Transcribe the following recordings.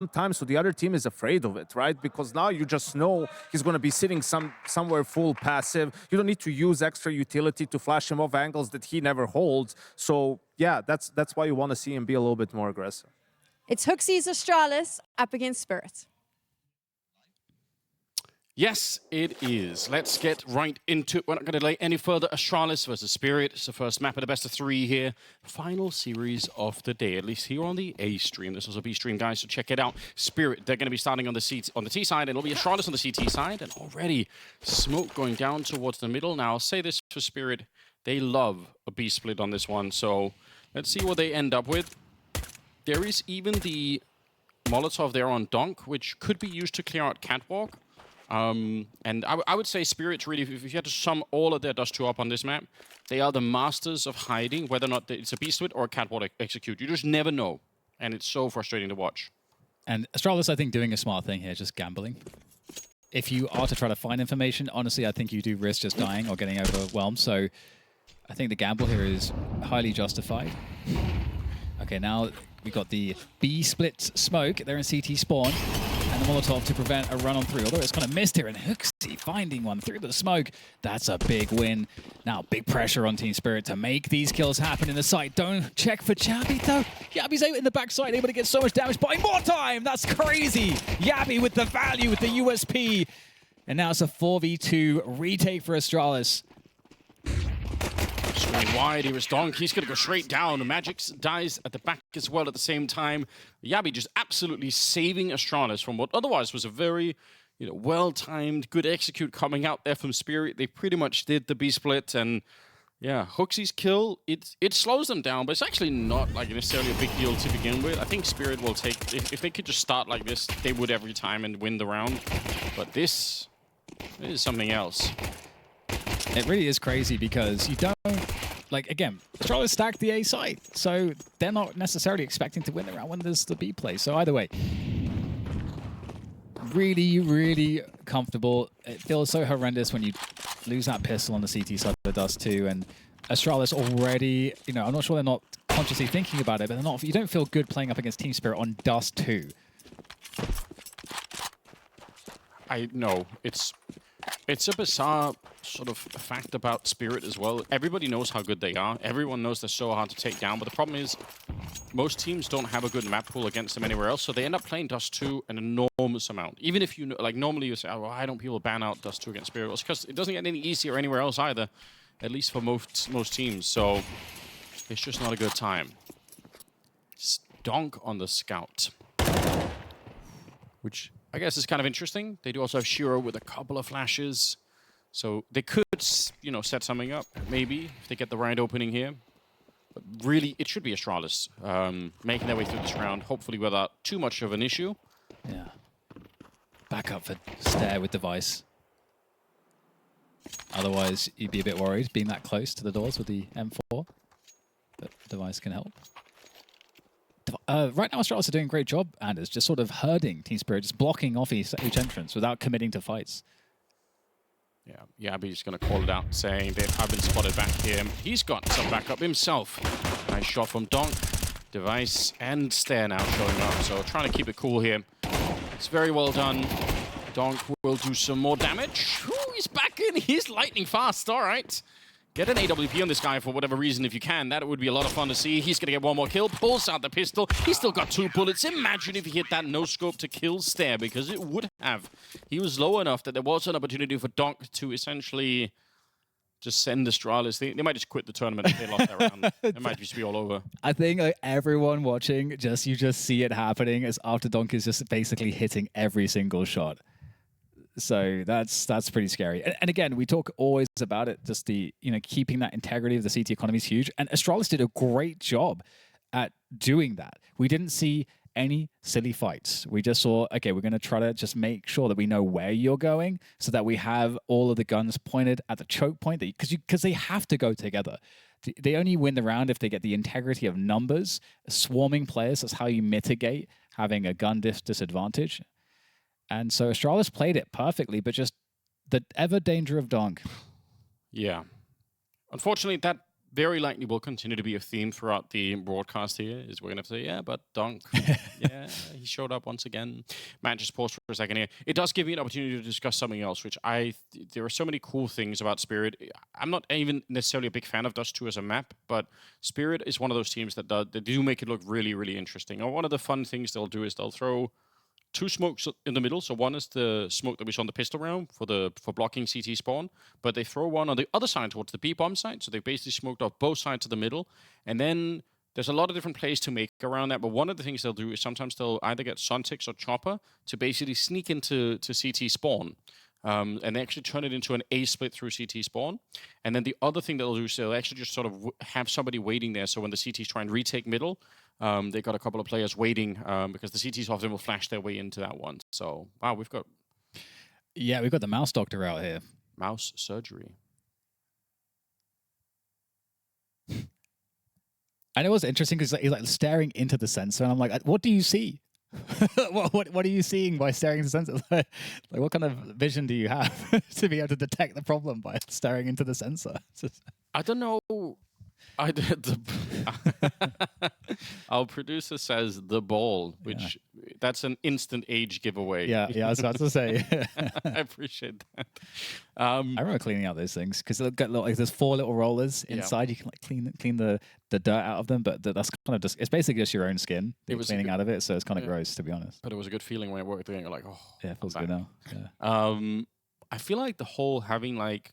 sometimes so the other team is afraid of it, right? Because now you just know he's going to be sitting somewhere full passive. You don't need to use extra utility to flash him off angles that he never holds. So yeah, that's why you want to see him be a little bit more aggressive. It's HOTU's Astralis up against Spirit. Yes, it is. Let's get right into it. We're not going to delay any further. Astralis versus Spirit. It's the first map of the best of 3 here. Final series of the day, at least here on the A stream. This was a B stream, guys, so check it out. Spirit, they're going to be starting on the T side, and it'll be Astralis on the CT side. And already smoke going down towards the middle. Now, I'll say this for Spirit. They love a B split on this one, so let's see what they end up with. There is even the Molotov there on Donk, which could be used to clear out Catwalk. And I would say Spirit, really, if you had to sum all of their Dust2 up on this map, they are the masters of hiding, whether or not it's a B split or a Catwalk execute. You just never know. And it's so frustrating to watch. And Astralis, I think, doing a smart thing here, just gambling. If you are to try to find information, honestly, I think you do risk just dying or getting overwhelmed. So I think the gamble here is highly justified. Okay, now we've got the B split smoke. They're in CT spawn. And the Molotov to prevent a run on through. Although it's kind of missed here, and HOTU finding one through the smoke. That's a big win. Now, big pressure on Team Spirit to make these kills happen in the site. Don't check for Yabby, though. Yabby's out in the backside, able to get so much damage, buying more time. That's crazy. Yabby with the value, with the USP. And now it's a 4v2 retake for Astralis. Screen wide, here is Donk. He's going to go straight down. Magix dies at the back as well at the same time. Yabby just absolutely saving Astralis from what otherwise was a very, well-timed, good execute coming out there from Spirit. They pretty much did the B-split, and yeah, HOTU's kill, it slows them down, but it's actually not like necessarily a big deal to begin with. I think Spirit will take, if they could just start like this, they would every time and win the round. But this is something else. It really is crazy because you don't, again, Astralis stacked the A side, so they're not necessarily expecting to win the round when there's the B play. So either way, really, really comfortable. It feels so horrendous when you lose that pistol on the CT side of the Dust2, and Astralis already, I'm not sure they're not consciously thinking about it, but they're not. You don't feel good playing up against Team Spirit on Dust2. I know, it's a bizarre sort of fact about Spirit as well. Everybody knows how good they are. Everyone knows they're so hard to take down. But the problem is, most teams don't have a good map pool against them anywhere else. So they end up playing Dust2 an enormous amount. Even if you know, normally you say, oh, well, why don't people ban out Dust2 against Spirit? Well, it's because it doesn't get any easier anywhere else either. At least for most teams. So it's just not a good time. Donk on the scout. Which I guess is kind of interesting. They do also have Shiro with a couple of flashes. So they could, set something up, maybe, if they get the right opening here. But really, it should be Astralis making their way through this round, hopefully without too much of an issue. Yeah. Back up for Stare with Device. Otherwise, you'd be a bit worried being that close to the doors with the M4. But Device can help. Right now, Astralis are doing a great job, Anders, just sort of herding Team Spirit, just blocking off each entrance without committing to fights. Yeah, Yabby's going to call it out, saying that I've been spotted back here. He's got some backup himself. Nice shot from Donk, Device, and Stare now showing up. So trying to keep it cool here. It's very well done. Donk will do some more damage. Ooh, he's back in. He's lightning fast. All right. Get an AWP on this guy for whatever reason if you can. That would be a lot of fun to see. He's going to get one more kill. Pulls out the pistol. He's still got 2 bullets. Imagine if he hit that no-scope to kill Stare, because it would have. He was low enough that there was an opportunity for Donk to essentially just send Astralis. They might just quit the tournament if they lost that round. It might just be all over. I think everyone watching, you just see it happening as after Donk is just basically hitting every single shot. So that's pretty scary. And again, we talk always about it, just the, keeping that integrity of the CT economy is huge. And Astralis did a great job at doing that. We didn't see any silly fights. We just saw, okay, we're going to try to just make sure that we know where you're going so that we have all of the guns pointed at the choke point, because they have to go together. They only win the round if they get the integrity of numbers. Swarming players, that's how you mitigate having a gun disadvantage. And so Astralis played it perfectly, but just the ever danger of Donk. Yeah. Unfortunately, that very likely will continue to be a theme throughout the broadcast here, is we're going to say, yeah, but Dunk, yeah, he showed up once again. Matt just paused for a second here. It does give me an opportunity to discuss something else, which there are so many cool things about Spirit. I'm not even necessarily a big fan of Dust2 as a map, but Spirit is one of those teams that do make it look really, really interesting. And one of the fun things they'll do is they'll throw 2 smokes in the middle. So one is the smoke that we saw on the pistol round for blocking CT spawn, but they throw one on the other side towards the B bomb side. So they basically smoked off both sides of the middle. And then there's a lot of different plays to make around that. But one of the things they'll do is sometimes they'll either get Suntix or Chopper to basically sneak into CT spawn. And they actually turn it into an A split through CT spawn. And then the other thing they'll do is they'll actually just sort of have somebody waiting there. So when the CTs try and retake middle, they got a couple of players waiting because the CTs often will flash their way into that one. So, wow, we've got the mouse doctor out here. Mouse surgery. I know it was interesting because he's like staring into the sensor, and I'm like, what do you see? what are you seeing by staring into the sensor? Like, what kind of vision do you have to be able to detect the problem by staring into the sensor? I don't know. Our producer says the ball, which that's an instant age giveaway. Yeah, I was about to say. I appreciate that. I remember cleaning out those things because they'll get like there's 4 little rollers inside. You can like clean the dirt out of them, but that's kind of just it's basically just your own skin. It was cleaning out of it, so it's kind of gross to be honest. But it was a good feeling when it worked. You're like, oh, yeah, it feels good now. Yeah. I feel like the whole having like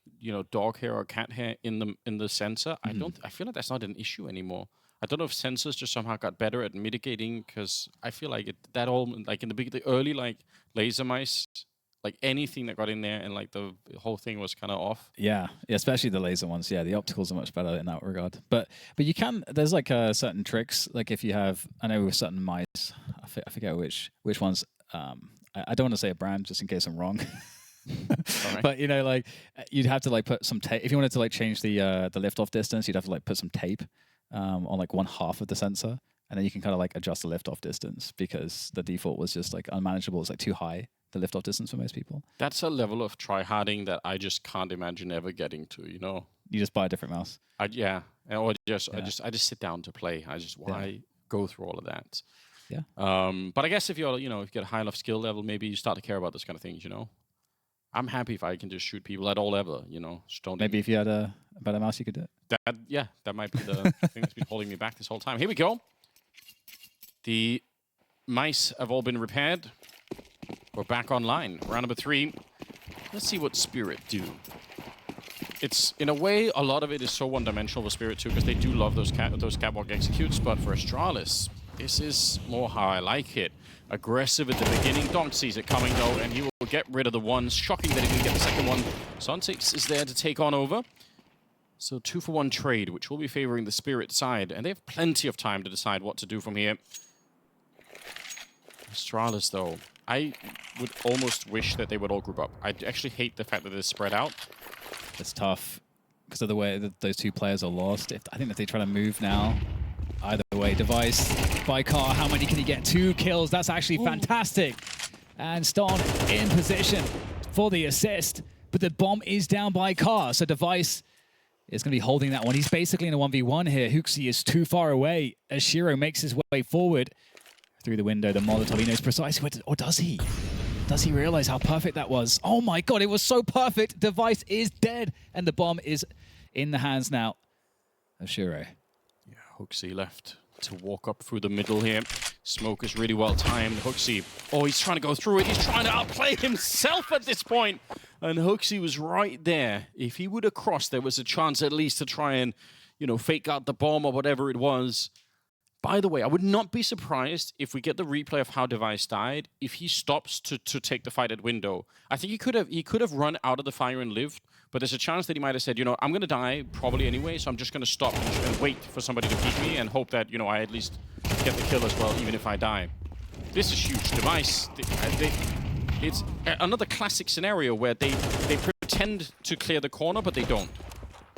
dog hair or cat hair in the sensor. I feel like that's not an issue anymore. I don't know if sensors just somehow got better at mitigating because I feel like that all like in the early like laser mice, like anything that got in there and like the whole thing was kind of off. Yeah, especially the laser ones. Yeah, the opticals are much better in that regard. But you can there's like certain tricks like if you have I know with certain mice I forget which ones. I don't want to say a brand just in case I'm wrong. Right. But like you'd have to like put some tape if you wanted to like change the lift off distance. You'd have to like put some tape on like 1/2 of the sensor, and then you can kind of like adjust the lift off distance because the default was just like unmanageable. It's like too high the lift off distance for most people. That's a level of try-harding that I just can't imagine ever getting to. You just buy a different mouse. I just sit down to play. Why go through all of that? Yeah. But I guess if you're if you get a high enough skill level, maybe you start to care about this kind of things. I'm happy if I can just shoot people at all level, Just don't Maybe if you had a better mouse, you could do it. That might be the thing that's been holding me back this whole time. Here we go. The mice have all been repaired. We're back online. Round number 3. Let's see what Spirit do. It's, in a way, a lot of it is so one-dimensional with Spirit too, because they do love those catwalk executes, but for Astralis, this is more how I like it. Aggressive at the beginning. Donk sees it coming though, and he will get rid of the ones. Shocking that he can get the second one. Suntix is there to take on over. So 2-for-1 trade, which will be favoring the Spirit side, and they have plenty of time to decide what to do from here. Astralis though, I would almost wish that they would all group up. I actually hate the fact that they're spread out. It's tough because of the way that those 2 players are lost. I think if they try to move now, either way, Device by Car, how many can he get? 2 kills, that's actually fantastic. And Ston in position for the assist, but the bomb is down by Car, so Device is going to be holding that one. He's basically in a 1v1 here. HOTU is too far away as Shiro makes his way forward through the window. The Molotov, he knows precisely where to, or does he? Does he realize how perfect that was? Oh my god, it was so perfect. Device is dead, and the bomb is in the hands now of Shiro. Yeah, HOTU left to walk up through the middle here. Smoke is really well timed. HOTU, oh, he's trying to go through it. He's trying to outplay himself at this point. And HOTU was right there. If he would have crossed, there was a chance at least to try and, fake out the bomb or whatever it was. By the way, I would not be surprised if we get the replay of how Device died, if he stops to take the fight at window. I think he could have run out of the fire and lived, but there's a chance that he might have said, I'm going to die probably anyway, so I'm just going to stop and wait for somebody to peek me and hope that, I at least get the kill as well, even if I die. This is huge. Device, it's another classic scenario where they pretend to clear the corner, but they don't.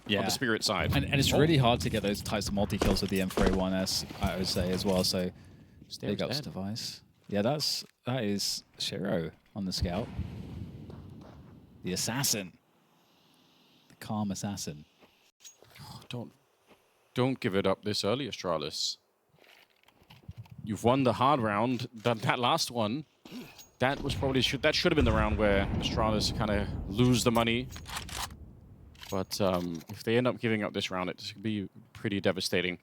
On the Spirit side. And it's really hard to get those types of multi-kills with the M4A1S, I would say, as well. So, big ups Device. Yeah, that is Shiro on the scout. The assassin. The calm assassin. Oh, don't don't give it up this early, Astralis. You've won the hard round. That last one, that was probably that should have been the round where Astralis kind of lose the money. But if they end up giving up this round, it's going to be pretty devastating.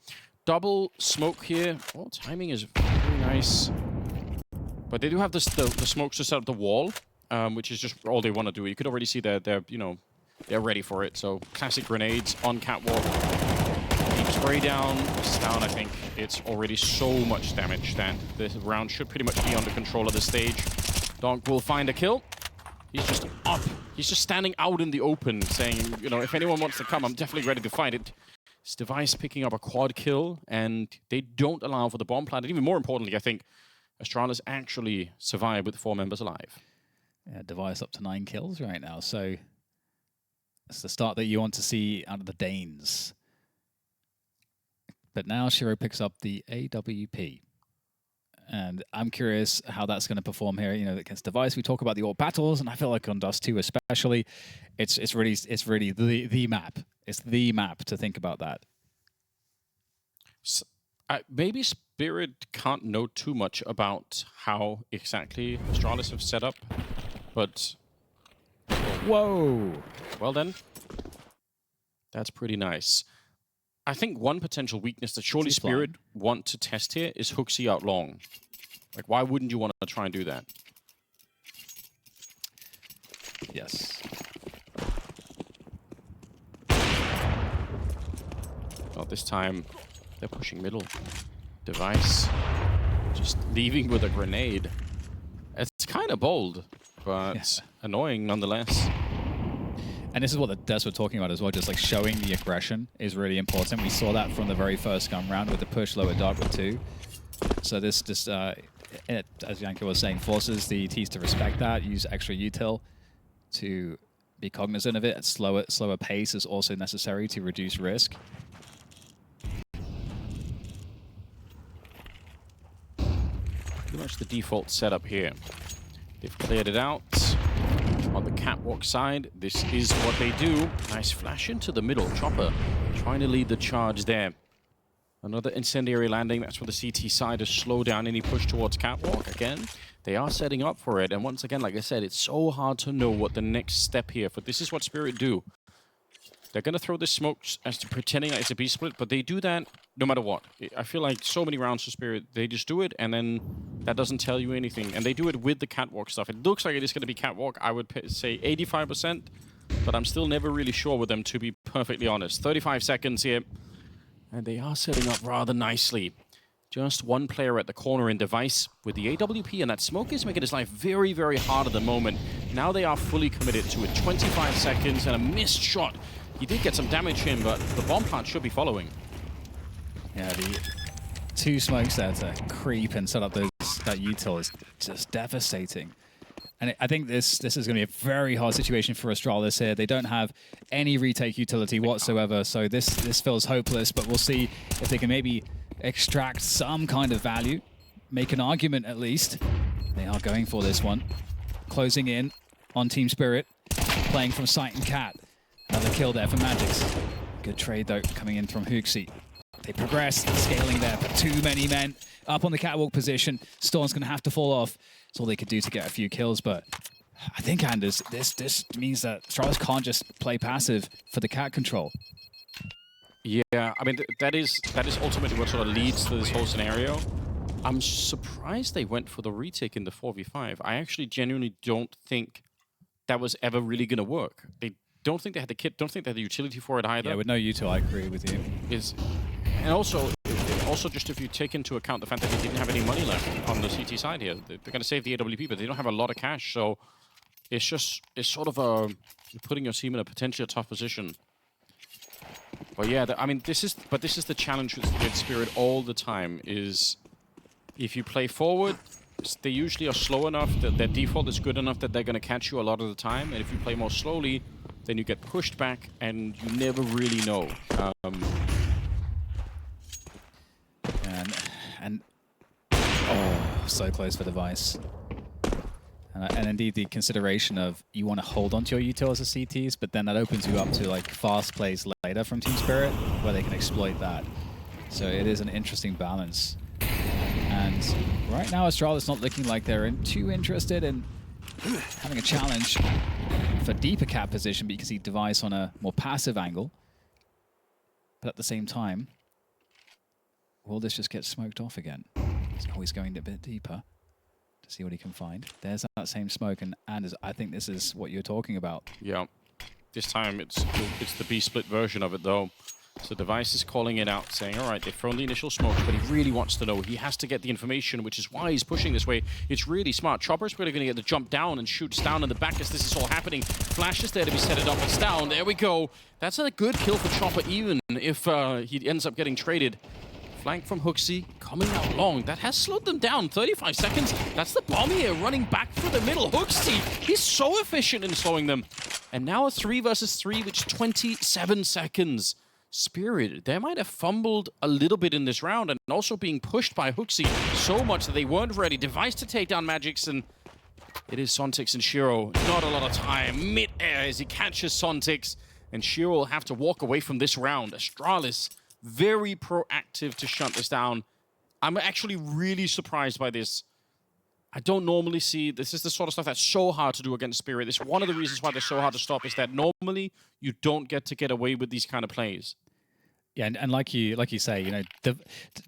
Double smoke here. Well, timing is very nice. But they do have the smokes to set up the wall, which is just all they want to do. You could already see they're ready for it. So classic grenades on catwalk. Deep spray down. It's down, I think. It's already so much damage that this round should pretty much be under control of the stage. Donk will find a kill. He's just up. He's just standing out in the open saying, you know, if anyone wants to come, I'm definitely ready to fight it. His device picking up a quad kill, and they don't allow for the bomb plant. And even more importantly, I think Astralis actually survived with 4 members alive. Yeah, device up to 9 kills right now. So it's the start that you want to see out of the Danes. But now Shiro picks up the AWP. And I'm curious how that's going to perform here. You know, against device, we talk about the AWP battles, and I feel like on Dust2 especially, it's really the map. It's the map to think about that. So, maybe Spirit can't know too much about how exactly Astralis have set up, but whoa! Well then, that's pretty nice. I think one potential weakness that surely Spirit want to test here is HOTU out long. Like, why wouldn't you want to try and do that? Yes. Not this time. They're pushing middle. Device. Just leaving with a grenade. It's kind of bold, but annoying nonetheless. And this is what the devs were talking about as well, just like showing the aggression is really important. We saw that from the very first gun round with the push lower dark with 2. So this just, as Janko was saying, forces the Ts to respect that, use extra util to be cognizant of it. At slower pace is also necessary to reduce risk. Pretty much the default setup here. They've cleared it out. On the catwalk side, this is what they do. Nice flash into the middle. Chopper trying to lead the charge there. Another incendiary landing. That's for the CT side to slow down any push towards catwalk. Again, they are setting up for it. And once again, like I said, it's so hard to know what the next step here. But this is what Spirit do. They're going to throw this smoke as to pretending that it's a B split, but they do that no matter what. I feel like so many rounds for Spirit, they just do it, and then that doesn't tell you anything. And they do it with the catwalk stuff. It looks like it is going to be catwalk. I would say 85%, but I'm still never really sure with them, to be perfectly honest. 35 seconds here, and they are setting up rather nicely. Just one player at the corner in device with the AWP, and that smoke is making his life very, very hard at the moment. Now they are fully committed to it. 25 seconds and a missed shot. He did get some damage in, but the bomb plant should be following. Yeah, the 2 smokes there to creep and set up that util is just devastating. And I think this is going to be a very hard situation for Astralis here. They don't have any retake utility whatsoever, so this feels hopeless, but we'll see if they can maybe extract some kind of value, make an argument at least. They are going for this one. Closing in on Team Spirit, playing from sight and cat. Another kill there for Magix. Good trade, though, coming in from HOTU. They progress, scaling there, but too many men up on the catwalk position. Storm's going to have to fall off. That's all they could do to get a few kills, but I think, Anders, this means that Astralis can't just play passive for the cat control. Yeah, I mean, that is ultimately what sort of leads to this whole scenario. I'm surprised they went for the retake in the 4v5. I actually genuinely don't think that was ever really going to work. They don't think they had the kit, don't think they had the utility for it either. Yeah, with no util, I agree with you. And also just if you take into account the fact that they didn't have any money left on the CT side here, they're going to save the AWP, but they don't have a lot of cash, so it's sort of you're putting your team in a potentially tough position. But yeah, I mean, this is the challenge with Spirit all the time, is if you play forward, they usually are slow enough that their default is good enough that they're going to catch you a lot of the time, and if you play more slowly, then you get pushed back, and you never really know. And oh, so close for device. And indeed, the consideration of you want to hold onto your util as a CTs, but then that opens you up to like fast plays later from Team Spirit, where they can exploit that. So it is an interesting balance. And right now, Astralis not looking like they're too interested in having a challenge for deeper cap position, because he device on a more passive angle. But at the same time, will this just get smoked off again? He's always going a bit deeper to see what he can find. There's that same smoke, and I think this is what you're talking about. Yeah. This time it's the B-split version of it, though. So Device is calling it out, saying, all right, they've thrown the initial smoke, but he really wants to know. He has to get the information, which is why he's pushing this way. It's really smart. Chopper's really going to get the jump down and shoots down in the back as this is all happening. Flash is there to be set it up. It's down. There we go. That's a good kill for Chopper, even if he ends up getting traded. Flank from HOTU coming out long. That has slowed them down. 35 seconds. That's the bomb here running back through the middle. HOTU, he's so efficient in slowing them. And now a 3 versus 3, which 27 seconds. Spirit, they might have fumbled a little bit in this round, and also being pushed by HOTU so much that they weren't ready. Device to take down Magix, and it is Sontix and Shiro. Not a lot of time. Mid-air as he catches Sontix, and Shiro will have to walk away from this round. Astralis, very proactive to shut this down. I'm actually really surprised by this. I don't normally see, this is the sort of stuff that's so hard to do against Spirit. This one of the reasons why they're so hard to stop is that normally you don't get away with these kind of plays. Yeah, and like you say, you know, the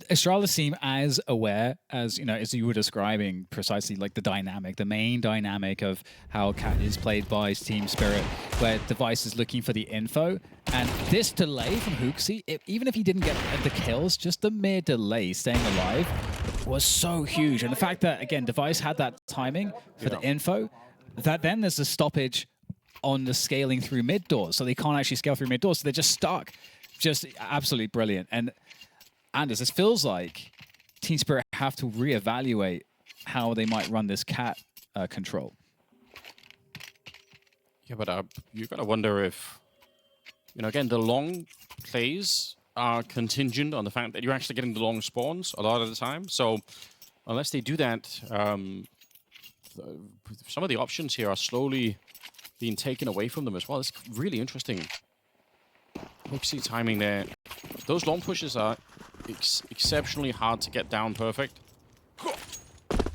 Astralis seem as aware as, you know, as you were describing precisely, like the main dynamic of how Cat is played by Team Spirit, where Device is looking for the info, and this delay from HOTU, even if he didn't get the kills, just the mere delay staying alive was so huge. And the fact that, again, Device had that timing for the info, that then there's a stoppage on the scaling through mid doors, so they can't actually scale through mid doors, so they're just stuck. Just absolutely brilliant. And Anders, this feels like Team Spirit have to reevaluate how they might run this Cat control. Yeah, but you gotta wonder if, you know, again, the long plays are contingent on the fact that you're actually getting the long spawns a lot of the time. So unless they do that, some of the options here are slowly being taken away from them as well. It's really interesting. HOTU timing there. Those long pushes are exceptionally hard to get down perfect. I'm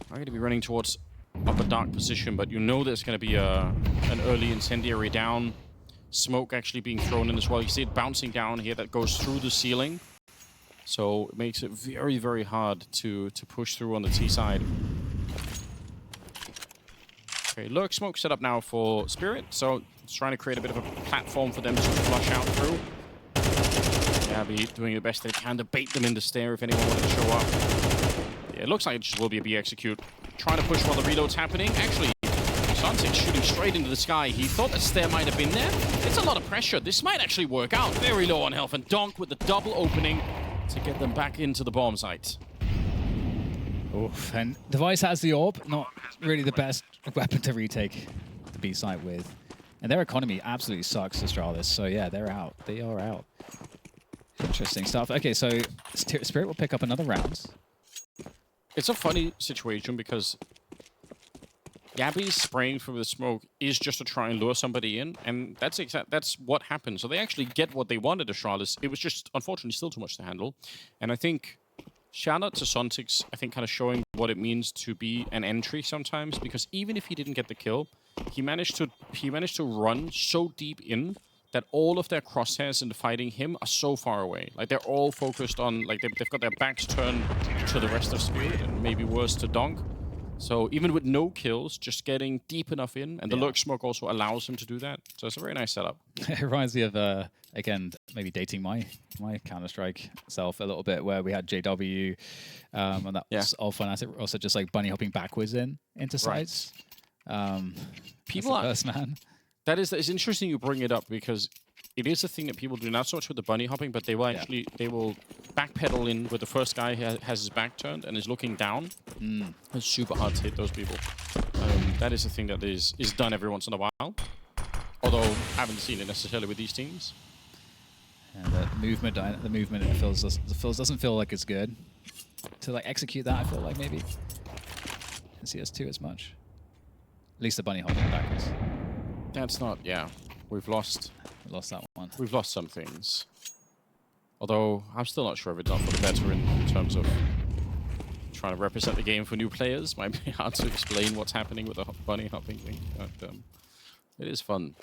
going to be running towards upper dark position, but you know there's going to be an early incendiary down. Smoke actually being thrown in as well. You see it bouncing down here that goes through the ceiling. So it makes it very, very hard to push through on the T side. Okay, lurk smoke set up now for Spirit, so it's trying to create a bit of a platform for them to flush out through. Abby doing the best they can to bait them in the stair if anyone wanted to show up. Yeah, it looks like it just will be a B execute. Trying to push while the reload's happening. Actually, Sontix shooting straight into the sky. He thought that stair might have been there. It's a lot of pressure. This might actually work out. Very low on health, and Donk with the double opening to get them back into the bomb site. Oof, and Device has the orb, not really the best weapon to retake the B site with. And their economy absolutely sucks, Astralis. So yeah, they're out. They are out. Interesting stuff. Okay, so Spirit will pick up another round. It's a funny situation because Gabby's spraying through the smoke is just to try and lure somebody in, and that's what happened. So they actually get what they wanted, Astralis. It was just, unfortunately, still too much to handle. And I think, shout out to Sontix, I think kind of showing what it means to be an entry sometimes, because even if he didn't get the kill, he managed to run so deep in that all of their crosshairs in fighting him are so far away. Like, they're all focused on, like, they've got their backs turned to the rest of Spirit, and maybe worse to Donk. So even with no kills, just getting deep enough in, and the lurk smoke also allows him to do that. So it's a very nice setup. It reminds me of, again, maybe dating my Counter-Strike self a little bit, where we had JW, and that was all fun. Also just like bunny hopping backwards into sites. People are... First man. It's interesting you bring it up, because it is a thing that people do, not so much with the bunny hopping, but they will actually they will backpedal in with the first guy who has his back turned and is looking down. It's super hard to hit those people. That is a thing that is done every once in a while, although I haven't seen it necessarily with these teams. And the movement doesn't feel like it's good to like execute that. I feel like maybe in CS2 as much. least the bunny holding back is. That's not, yeah. We've lost That one. We've lost some things. Although, I'm still not sure if it's done for the better in terms of trying to represent the game for new players. Might be hard to explain what's happening with the bunny hopping thing, but it is fun.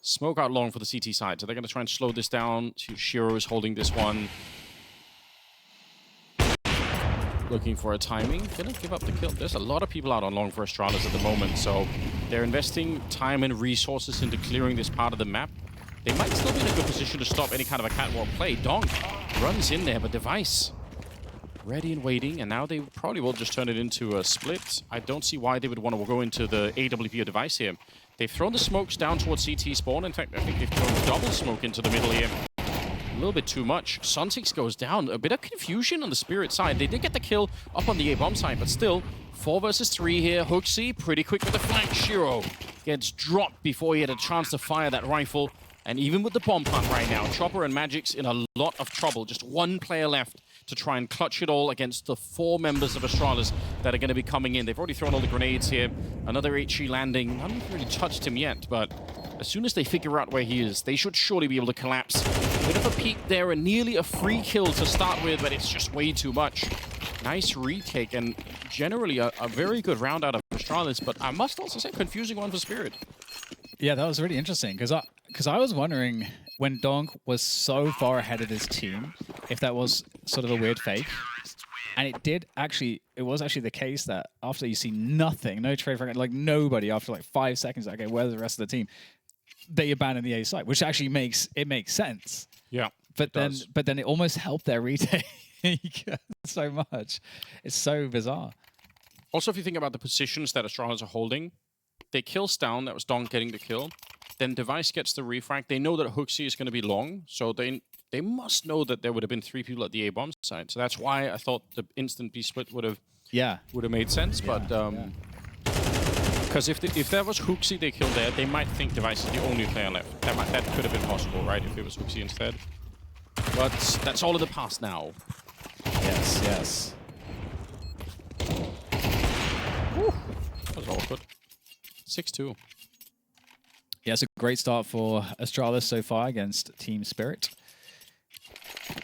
Smoke out long for the CT side, so they're going to try and slow this down. Shiro is holding this one. Looking for a timing. Gonna give up the kill. There's a lot of people out on long for Astralis at the moment, so they're investing time and resources into clearing this part of the map. They might still be in a good position to stop any kind of a catwalk play. Donk runs in there, but Device ready and waiting, and now they probably will just turn it into a split. I don't see why they would want to go into the AWP or Device here. They've thrown the smokes down towards CT spawn. In fact, I think they've thrown double smoke into the middle here. A little bit too much. Suntix goes down. A bit of confusion on the Spirit side. They did get the kill up on the A-bomb side, but still, 4 versus 3 here. HOTU pretty quick with the flank. Shiro gets dropped before he had a chance to fire that rifle. And even with the bomb plant right now, Chopper and Magic's in a lot of trouble. Just one player left to try and clutch it all against the 4 members of Astralis that are going to be coming in. They've already thrown all the grenades here. Another HE landing. I haven't really touched him yet, but as soon as they figure out where he is, they should surely be able to collapse. Bit of a peek there and nearly a free kill to start with, but it's just way too much. Nice retake and generally a very good round out of Astralis, but I must also say confusing one for Spirit. Yeah, that was really interesting because I was wondering when Donk was so far ahead of his team if that was sort of a weird fake. And it was actually the case that after you see nothing, no trade frag, like nobody after like 5 seconds, okay, where's the rest of the team? They abandon the A site, which actually makes sense. Yeah. But then it almost helped their retake so much. It's so bizarre. Also, if you think about the positions that Astralis are holding, they kill Stown, that was Donk getting the kill. Then Device gets the refrag. They know that HOTU is going to be long, so they must know that there would have been 3 people at the A-bomb side. So that's why I thought the instant B split would have made sense. Yeah, but because if that was HOTU they killed there, they might think Device is the only player left. That could have been possible, right? If it was HOTU instead. But that's all in the past now. Yes, yes. Whew. That was awkward. 6-2. Yeah, it's a great start for Astralis so far against Team Spirit.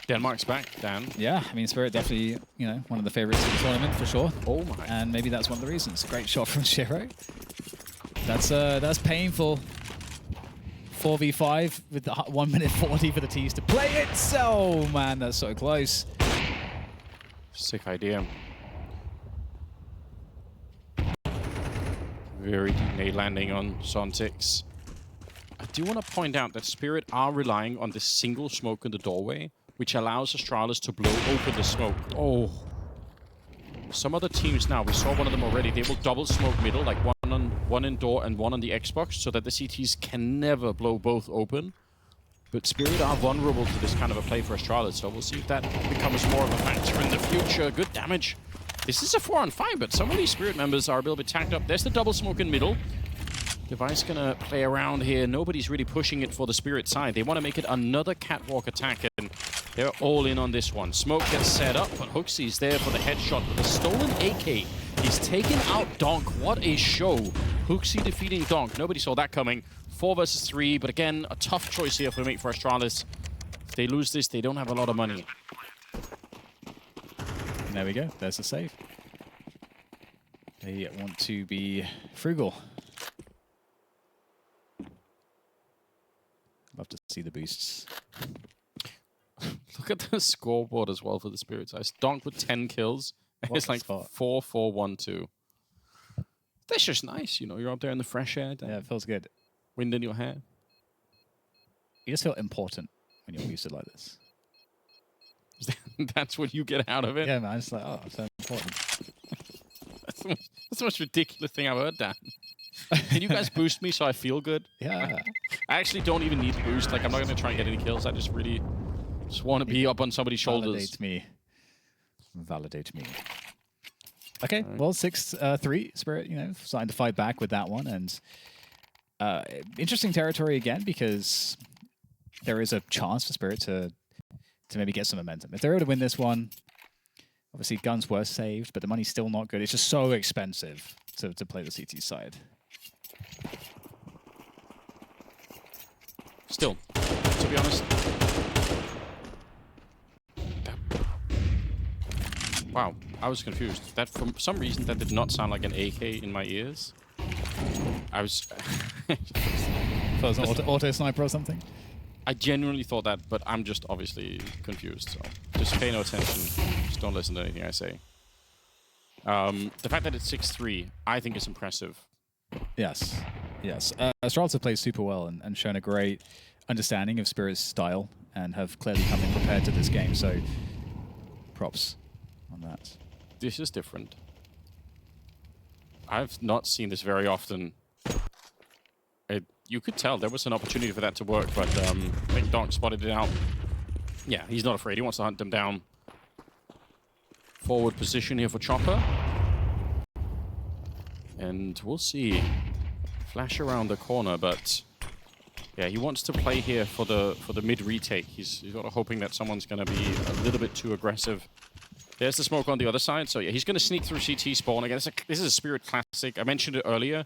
Denmark's back, Dan. Yeah, I mean, Spirit definitely, one of the favorites of the tournament for sure. Oh my. And maybe that's one of the reasons. Great shot from Shiro. That's painful. 4v5 with the 1 minute 40 for the T's to play it. So, man, that's so close. Sick idea. Very deep nade landing on Suntix. I do want to point out that Spirit are relying on this single smoke in the doorway, which allows Astralis to blow open the smoke. Oh. Some other teams now, we saw one of them already, they will double smoke middle, like one in door and one on the Xbox, so that the CTs can never blow both open. But Spirit are vulnerable to this kind of a play for Astralis, so we'll see if that becomes more of a factor in the future. Good damage. This is a 4-on-5, but some of these Spirit members are a little bit tacked up. There's the double smoke in middle. Device gonna play around here. Nobody's really pushing it for the Spirit side. They want to make it another catwalk attack, and they're all in on this one. Smoke gets set up, but HOTU's there for the headshot with a stolen AK. He's taken out Donk. What a show. HOTU defeating Donk. Nobody saw that coming. 4 versus 3, but again, a tough choice here for Astralis. If they lose this, they don't have a lot of money. There we go. There's the save. They want to be frugal. Love to see the boosts. Look at the scoreboard as well for the Spirit side. Donk with 10 kills. It's like 4-4-1-2. That's just nice, You're out there in the fresh air. Yeah, it feels good. Wind in your hair. You just feel important when you're boosted like this. That's what you get out of it? Yeah, man. It's like, oh, so important. That's the most ridiculous thing I've heard, Dan. Can you guys boost me so I feel good? Yeah. I actually don't even need to boost. Like, I'm not going to try and get any kills. I just want to be up on somebody's shoulders. Validate me. Okay, right. Well, 6-3. Spirit, starting to fight back with that one. And interesting territory again, because there is a chance for Spirit to maybe get some momentum. If they're able to win this one, obviously guns were saved, but the money's still not good. It's just so expensive to play the CT side. Still, to be honest. Wow, I was confused. That, for some reason, that did not sound like an AK in my ears. I was... So it's an auto sniper or something? I genuinely thought that, but I'm just obviously confused, so just pay no attention. Just don't listen to anything I say. The fact that it's 6-3, I think is impressive. Yes, yes. Astralis have played super well and shown a great understanding of Spirit's style and have clearly come in prepared to this game, so props on that. This is different. I've not seen this very often. You could tell there was an opportunity for that to work, but I think Donk spotted it out. Yeah, he's not afraid. He wants to hunt them down. Forward position here for Chopper. And we'll see. Flash around the corner, but yeah, he wants to play here for the mid retake. He's sort of hoping that someone's going to be a little bit too aggressive. There's the smoke on the other side, so yeah, he's going to sneak through CT spawn again. This is a Spirit classic. I mentioned it earlier.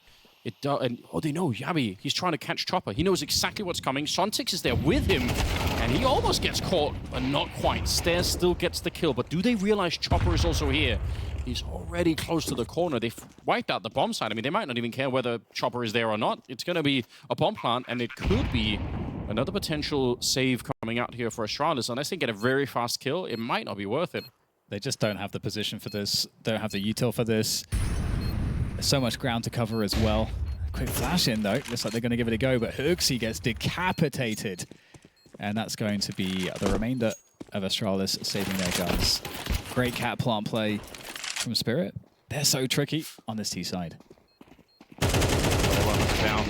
And oh, they know Yabi. He's trying to catch Chopper. He knows exactly what's coming. Sontix is there with him, and he almost gets caught, but not quite. Stairs still gets the kill, but do they realize Chopper is also here? He's already close to the corner. They've wiped out the bomb site. I mean, they might not even care whether Chopper is there or not. It's going to be a bomb plant, and it could be another potential save coming out here for Astralis. Unless they get a very fast kill, it might not be worth it. They just don't have the position for this, don't have the util for this. There's so much ground to cover as well. Quick flash in though, looks like they're going to give it a go, but HOTU gets decapitated. And that's going to be the remainder of Astralis saving their guns. Great cat plant play from Spirit. They're so tricky on this T side. Down.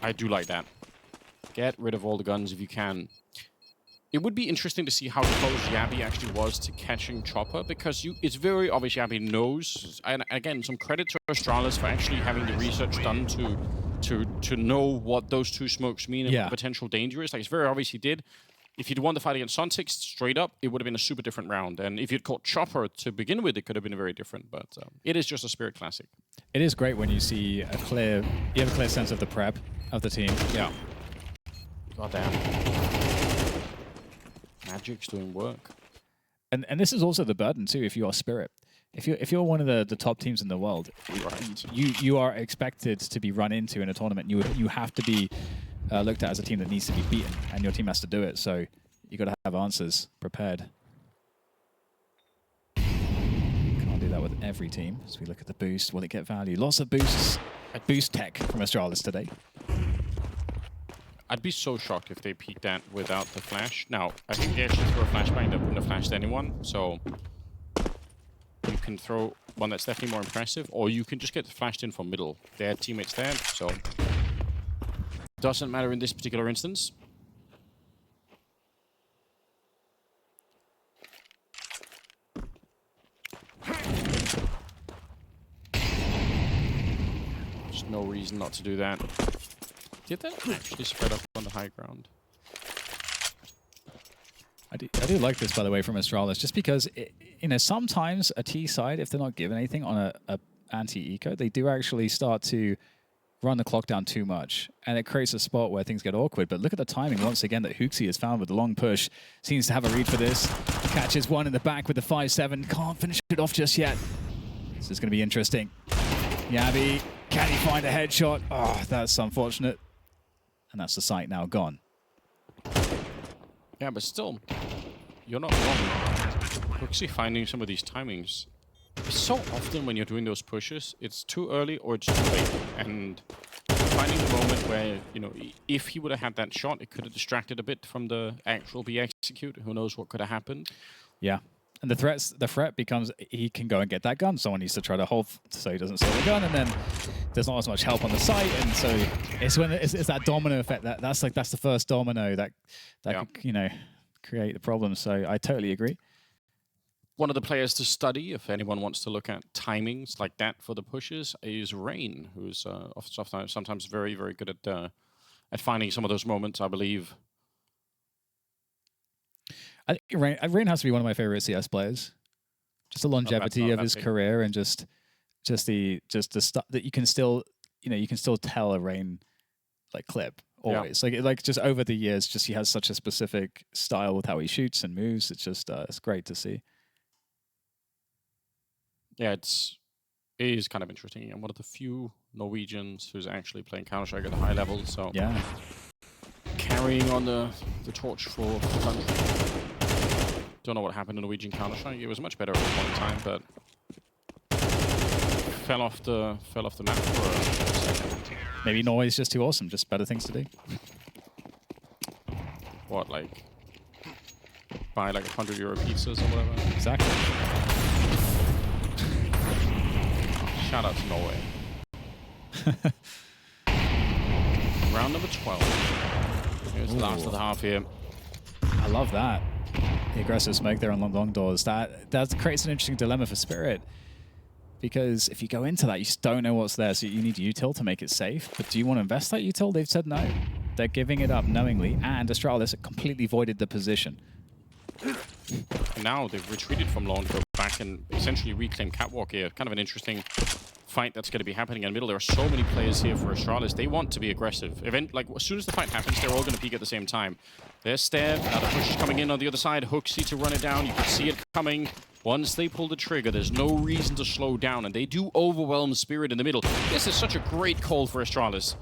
I do like that. Get rid of all the guns if you can. It would be interesting to see how close Yabi actually was to catching Chopper, because it's very obvious Yabi knows. And again, some credit to Astralis for actually having the research done to know what those two smokes mean and what the potential danger is. Like, it's very obvious he did. If he'd won the fight against Sontix straight up, it would have been a super different round. And if you'd caught Chopper to begin with, it could have been very different. But it is just a Spirit classic. It is great when you see you have a clear sense of the prep of the team. Yeah. God damn. Magic's doing work. And this is also the burden too if you are Spirit. If you're one of the top teams in the world, you are expected to be run into in a tournament. You have to be looked at as a team that needs to be beaten, and your team has to do it. So you got to have answers prepared. Can't do that with every team. As we look at the boost, will it get value? Lots of boosts. Boost tech from Astralis today. I'd be so shocked if they peeked that without the flash. Now, I think they actually threw a flashbang that wouldn't have flashed anyone, so you can throw one that's definitely more impressive, or you can just get flashed in from middle. Their teammates there, so doesn't matter in this particular instance. There's no reason not to do that. Did that actually spread up on the high ground? I do like this, by the way, from Astralis, just because, sometimes a T side, if they're not given anything on a anti-eco, they do actually start to run the clock down too much, and it creates a spot where things get awkward. But look at the timing, once again, that HOTU has found with the long push. Seems to have a read for this. Catches one in the back with the 5-7. Can't finish it off just yet. This is going to be interesting. Yabi, can he find a headshot? Oh, that's unfortunate. And that's the site now gone. Yeah, but still, you're not wrong. We're actually finding some of these timings. So often when you're doing those pushes, it's too early or it's too late. And finding the moment where, if he would have had that shot, it could have distracted a bit from the actual be execute. Who knows what could have happened. Yeah. And the threat becomes he can go and get that gun. Someone needs to try to hold so he doesn't steal the gun, and then there's not as much help on the site, and so it's when it's that domino effect that's the first domino that could, create the problem. So I totally agree. One of the players to study, if anyone wants to look at timings like that for the pushes, is Rain, who's sometimes very, very good at finding some of those moments, I believe. I think Rain has to be one of my favorite CS players. Just the longevity of his career, and just the stuff that you can still tell a Rain clip always. Like just over the years, just he has such a specific style with how he shoots and moves. It's just it's great to see. Yeah, it is kind of interesting. I'm one of the few Norwegians who's actually playing Counter-Strike at a high level. So yeah, carrying on the torch for the country. Don't know what happened to Norwegian Counter-Strike. It was much better at one time, but fell off the map for a second. Maybe Norway's just too awesome. Just better things to do. What, like buy like €100 pizzas or whatever? Exactly. Shout out to Norway. Round number 12. Here's the last of the half here. I love that. The aggressive smoke there on long doors. That creates an interesting dilemma for Spirit. Because if you go into that, you just don't know what's there. So you need util to make it safe. But do you want to invest that util? They've said no. They're giving it up knowingly. And Astralis completely voided the position. And now they've retreated from long, go back and essentially reclaim Catwalk here. Kind of an interesting fight that's going to be happening in the middle. There are so many players here for Astralis. They want to be aggressive. As soon as the fight happens, they're all going to peek at the same time. There's Stared. Now the push is coming in on the other side. HOTU to run it down. You can see it coming. Once they pull the trigger, there's no reason to slow down, and they do overwhelm Spirit in the middle. This is such a great call for Astralis.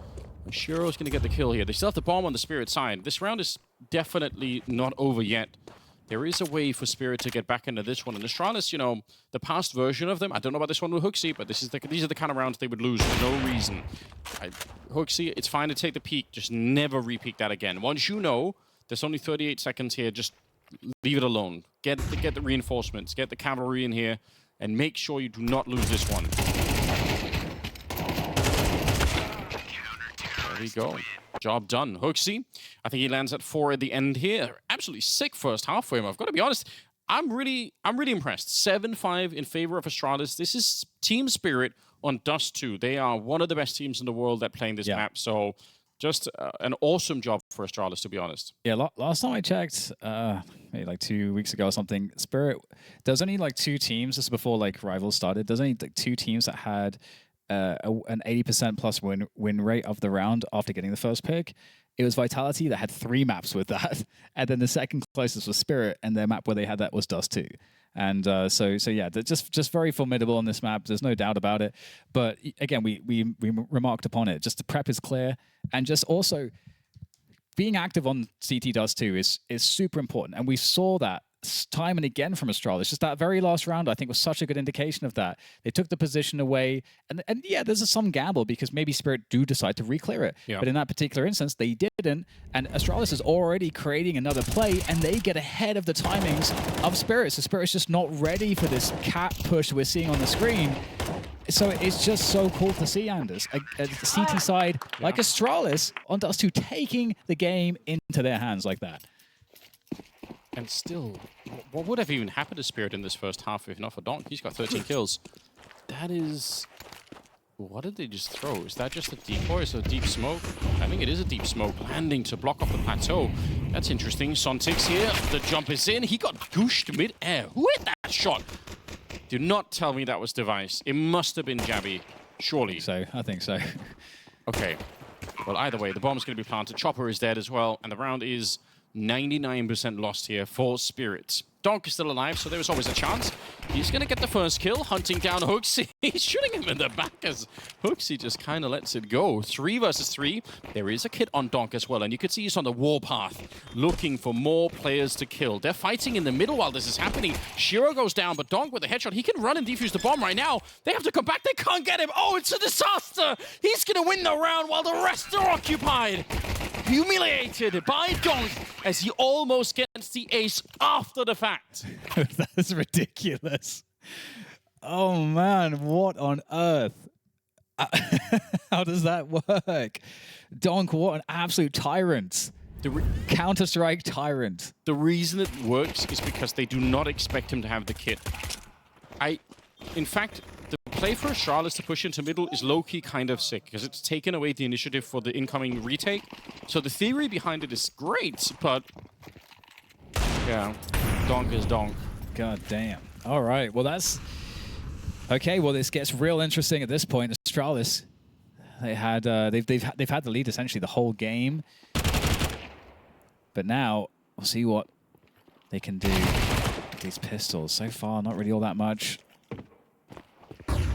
Shiro's going to get the kill here. They still have the bomb on the Spirit side. This round is definitely not over yet. There is a way for Spirit to get back into this one. And Astralis, you know, the past version of them, I don't know about this one with HOTU, but these are the kind of rounds they would lose for no reason. HOTU, it's fine to take the peak, just never repeat that again. Once you know, there's only 38 seconds here, just leave it alone. Get the reinforcements, get the cavalry in here, and make sure you do not lose this one. There we go. Job done. HOTU, I think he lands at 4 at the end here. Absolutely sick first half for him. I've got to be honest. I'm really impressed. 7-5 in favor of Astralis. This is Team Spirit on Dust2. They are one of the best teams in the world at playing this map. So just an awesome job for Astralis, to be honest. Yeah, last time I checked, maybe like 2 weeks ago or something, Spirit, there's only like 2 teams, this is before like Rivals started, there's only like 2 teams that had an 80% plus win rate of the round after getting the first pick. It was Vitality that had 3 maps with that, and then the second closest was Spirit, and their map where they had that was Dust2. And so yeah, they're just very formidable on this map. There's no doubt about it. But again, we remarked upon it. Just the prep is clear, and just also being active on CT Dust2 is super important. And we saw that time and again from Astralis. Just that very last round, I think, was such a good indication of that. They took the position away, and yeah, there's some gamble because maybe Spirit do decide to re-clear it. Yeah. But in that particular instance, they didn't, and Astralis is already creating another play, and they get ahead of the timings of Spirit. So Spirit's just not ready for this cat push we're seeing on the screen. So it's just so cool to see, Anders. A CT side like Astralis on Dust2 taking the game into their hands like that. And still, what would have even happened to Spirit in this first half if not for Donk? He's got 13 kills. That is... What did they just throw? Is that just a decoy? Is it a deep smoke? I think it is a deep smoke landing to block off the plateau. That's interesting. Sontix here. The jump is in. He got gooshed mid-air. Who hit that shot? Do not tell me that was Device. It must have been Jabby. Surely. I think so. Okay. Well, either way, the bomb's going to be planted. Chopper is dead as well. And the round is 99% lost here for Spirits. Donk is still alive, so there's always a chance. He's going to get the first kill, hunting down HOTU. He's shooting him in the back as HOTU just kind of lets it go. 3 versus 3. There is a kit on Donk as well, and you can see he's on the warpath, looking for more players to kill. They're fighting in the middle while this is happening. Shiro goes down, but Donk with a headshot, he can run and defuse the bomb right now. They have to come back. They can't get him. Oh, it's a disaster. He's going to win the round while the rest are occupied. Humiliated by Donk as he almost gets the ace after the fact. That's ridiculous. Oh man, what on earth? How does that work? Donk, what an absolute tyrant. Counter-Strike tyrant. The reason it works is because they do not expect him to have the kit. In fact, the play for Astralis to push into middle is low-key kind of sick because it's taken away the initiative for the incoming retake. So the theory behind it is great, but yeah, Donk is Donk. God damn. All right, well that's... Okay, well this gets real interesting at this point. Astralis, They had they've had the lead essentially the whole game, but now we'll see what they can do with these pistols. So far, not really all that much.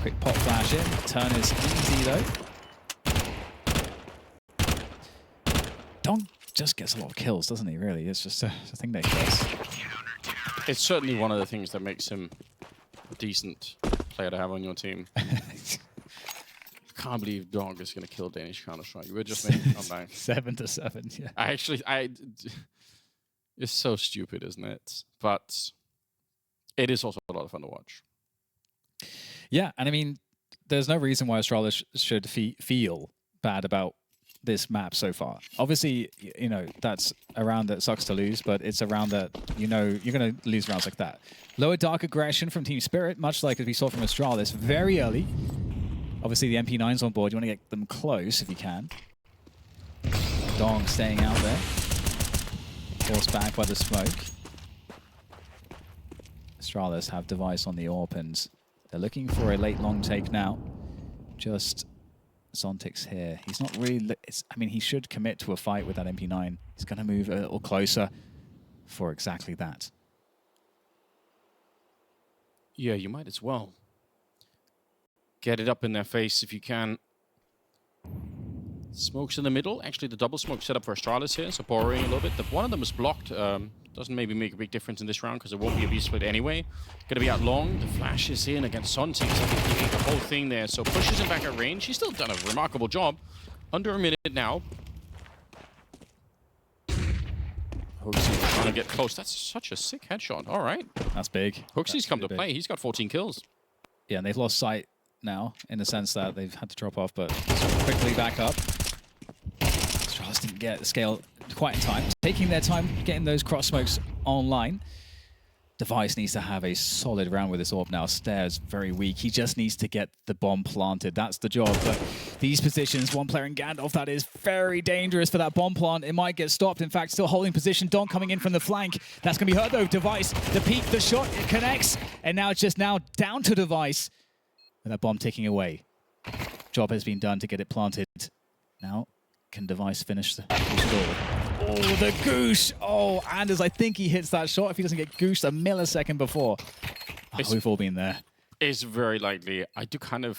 Quick pop flash in. Turn is easy though. Dong just gets a lot of kills, doesn't he? Really, it's just a thing that he does. It's certainly one of the things that makes him a decent player to have on your team. I can't believe Dog is going to kill Danish Counter-Strike. We're just making a comeback. 7-7, yeah. It's so stupid, isn't it? But it is also a lot of fun to watch. Yeah, and I mean, there's no reason why Astralis should feel bad about this map so far. Obviously, you know, that's a round that sucks to lose, but it's a round that, you know, you're going to lose rounds like that. Lower dark aggression from Team Spirit, much like as we saw from Astralis, very early. Obviously, the MP9's on board. You want to get them close if you can. Dong staying out there. Forced back by the smoke. Astralis have device on the AWP, and they're looking for a late long take now. Just Zontic's here. He's not really... I mean, he should commit to a fight with that MP9. He's going to move a little closer for exactly that. Yeah, you might as well. Get it up in their face if you can. Smokes in the middle. Actually, the double smoke set up for Astralis here, so borrowing a little bit. One of them is blocked. Doesn't maybe make a big difference in this round because it won't be a B-split anyway. Going to be out long. The flash is in against Sontic. So I think he ate the whole thing there. So pushes him back at range. He's still done a remarkable job. Under a minute now. HOTU trying to get close. That's such a sick headshot. All right. That's big. HOTU's come to play. He's got 14 kills. Yeah, and they've lost sight now, in the sense that they've had to drop off, but quickly back up. Astralis didn't get the scale quite in time. Taking their time, getting those cross smokes online. Device needs to have a solid round with this AWP now. Stairs very weak. He just needs to get the bomb planted. That's the job. But these positions, one player in Gandalf, that is very dangerous for that bomb plant. It might get stopped. In fact, still holding position. Don coming in from the flank. That's going to be hurt though. Device, the peek, the shot, it connects. And now it's just now down to Device. With that bomb ticking away. Job has been done to get it planted. Now, can Device finish the score? Oh, the goosh! Oh, Anders, I think he hits that shot if he doesn't get gooshed a millisecond before. Oh, we've all been there. It's very likely. I don't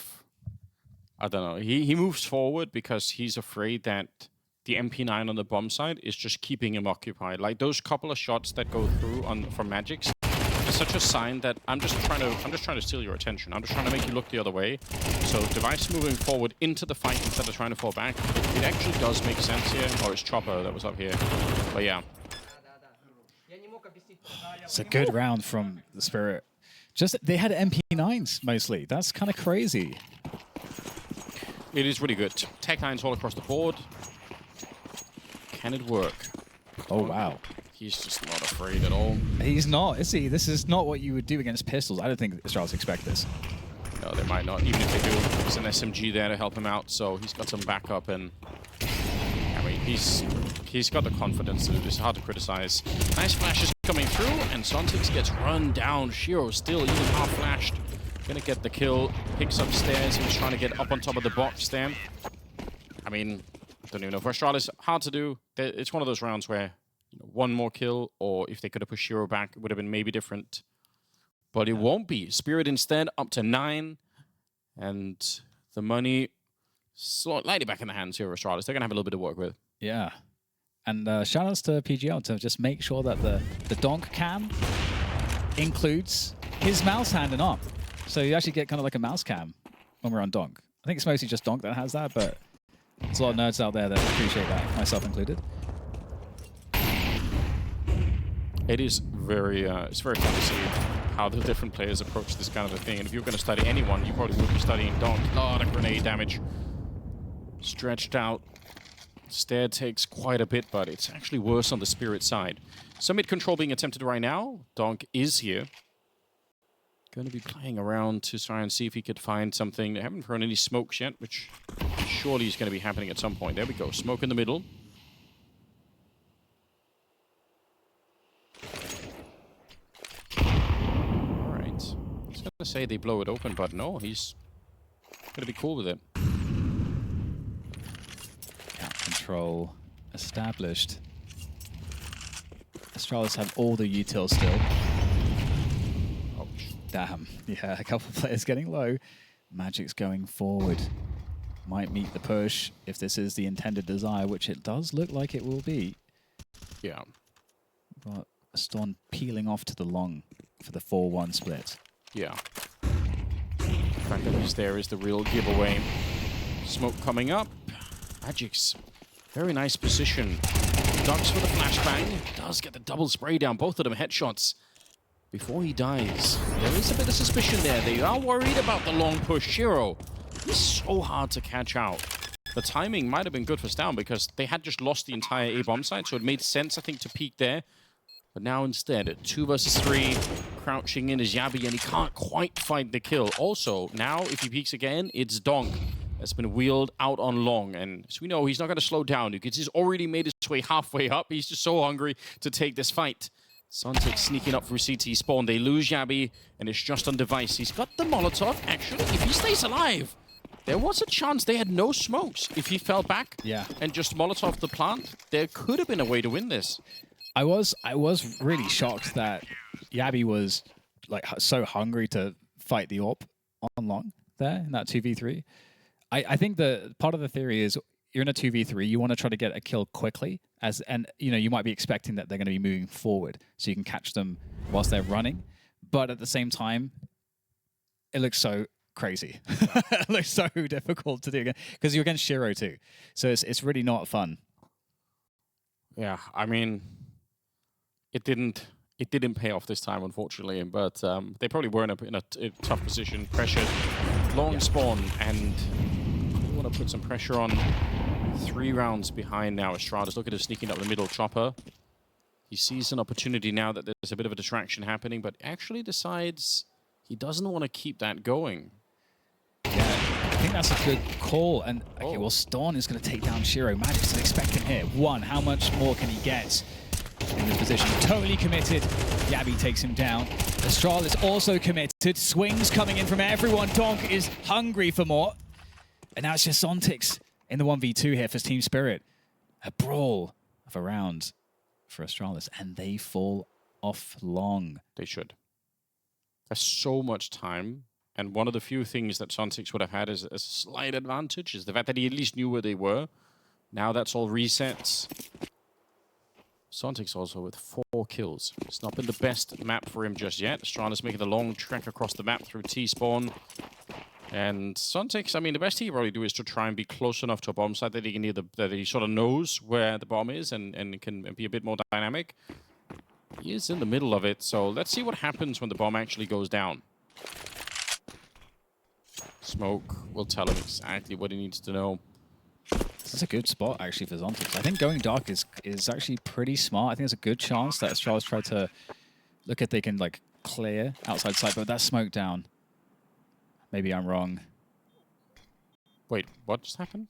know. He moves forward because he's afraid that the MP9 on the bomb side is just keeping him occupied. Like those couple of shots that go through from Magix. It's such a sign that I'm just trying to steal your attention. I'm just trying to make you look the other way. So Device moving forward into the fight instead of trying to fall back. It actually does make sense here. Oh, it's Chopper that was up here. But yeah. It's a good round from the Spirit. Just they had MP9s mostly. That's kind of crazy. It is really good. Tech lines all across the board. Can it work? Oh, wow. He's just not afraid at all. He's not, is he? This is not what you would do against pistols. I don't think Astralis expect this. No, they might not. Even if they do, there's an SMG there to help him out, so he's got some backup, and I mean, he's got the confidence to do this. Hard to criticize. Nice flashes coming through, and Sontix gets run down. Shiro still even half flashed. Gonna get the kill. Picks up stairs. He was trying to get up on top of the box there. I mean, don't even know. For Astralis, hard to do. It's one of those rounds where one more kill, or if they could have pushed Shiro back, it would have been maybe different. But it won't be. Spirit instead up to 9. And the money slightly back in the hands here of Astralis. They're going to have a little bit of work with. Yeah. And shout outs to PGL to just make sure that the donk cam includes his mouse hand and arm. So you actually get kind of like a mouse cam when we're on donk. I think it's mostly just donk that has that, but there's a lot of nerds out there that appreciate that, myself included. It is very, it's very fun to see how the different players approach this kind of a thing. And if you're going to study anyone, you probably would be studying Donk. A lot of grenade damage. Stretched out. Stair takes quite a bit, but it's actually worse on the Spirit side. Some mid control being attempted right now. Donk is here. Going to be playing around to try and see if he could find something. They haven't thrown any smokes yet, which surely is going to be happening at some point. There we go. Smoke in the middle. I was going to say they blow it open, but no, he's going to be cool with it. control established. Astralis have all the util still. Ouch. Damn. Yeah, a couple of players getting low. Magic's going forward. Might meet the push if this is the intended desire, which it does look like it will be. Yeah. But Storm peeling off to the long for the 4-1 split. Yeah. The fact that he's there is the real giveaway. Smoke coming up. Magic's very nice position. Ducks for the flashbang. Does get the double spray down. Both of them headshots. Before he dies, there is a bit of suspicion there. They are worried about the long push. Shiro, he's so hard to catch out. The timing might have been good for Stown because they had just lost the entire A-bomb site, so it made sense, I think, to peek there. But now instead, 2 versus 3, crouching in is Yabi, and he can't quite find the kill. Also, now, if he peeks again, it's Donk that's been wheeled out on long. And as we know, he's not going to slow down. Because he's already made his way halfway up. He's just so hungry to take this fight. Sontic sneaking up through CT spawn. They lose Yabi, and it's just on device. He's got the Molotov. Actually, if he stays alive, there was a chance they had no smokes. If he fell back and just Molotov the plant, there could have been a way to win this. I was really shocked that Yabi was like so hungry to fight the AWP on long there in that 2v3. I think the part of the theory is you're in a 2v3, you want to try to get a kill quickly, and you might be expecting that they're going to be moving forward so you can catch them whilst they're running. But at the same time, it looks so crazy. It looks so difficult to do again because you're against Shiro too. So it's really not fun. Yeah, I mean, it didn't pay off this time, unfortunately. But they probably were in a tough position, pressured, long spawn, and we want to put some pressure on. 3 rounds behind now. Astralis, look at him sneaking up the middle. Chopper, he sees an opportunity now that there's a bit of a distraction happening, but actually decides he doesn't want to keep that going. Yeah, I think that's a good call. And okay, well, Storm is going to take down Shiro. Magic's still expecting here. 1, how much more can he get in this position? Totally committed. Yabi takes him down. Astralis also committed. Swings coming in from everyone. Donk is hungry for more. And now it's just Sontics in the 1v2 here for Team Spirit. A brawl of a round for Astralis, and they fall off long. They should. There's so much time, and one of the few things that Sontics would have had as a slight advantage is the fact that he at least knew where they were. Now that's all resets. Sontics also with 4 kills. It's not been the best map for him just yet. Astralis making the long trek across the map through T-spawn. And Sontics, I mean, the best he can probably do is to try and be close enough to a bomb site that he can that he sort of knows where the bomb is and can be a bit more dynamic. He is in the middle of it, so let's see what happens when the bomb actually goes down. Smoke will tell him exactly what he needs to know. That's a good spot, actually, for Sontics. I think going dark is actually pretty smart. I think there's a good chance that Astralis try to look if they can, like, clear outside site, but that's smoke down. Maybe I'm wrong. Wait, what just happened?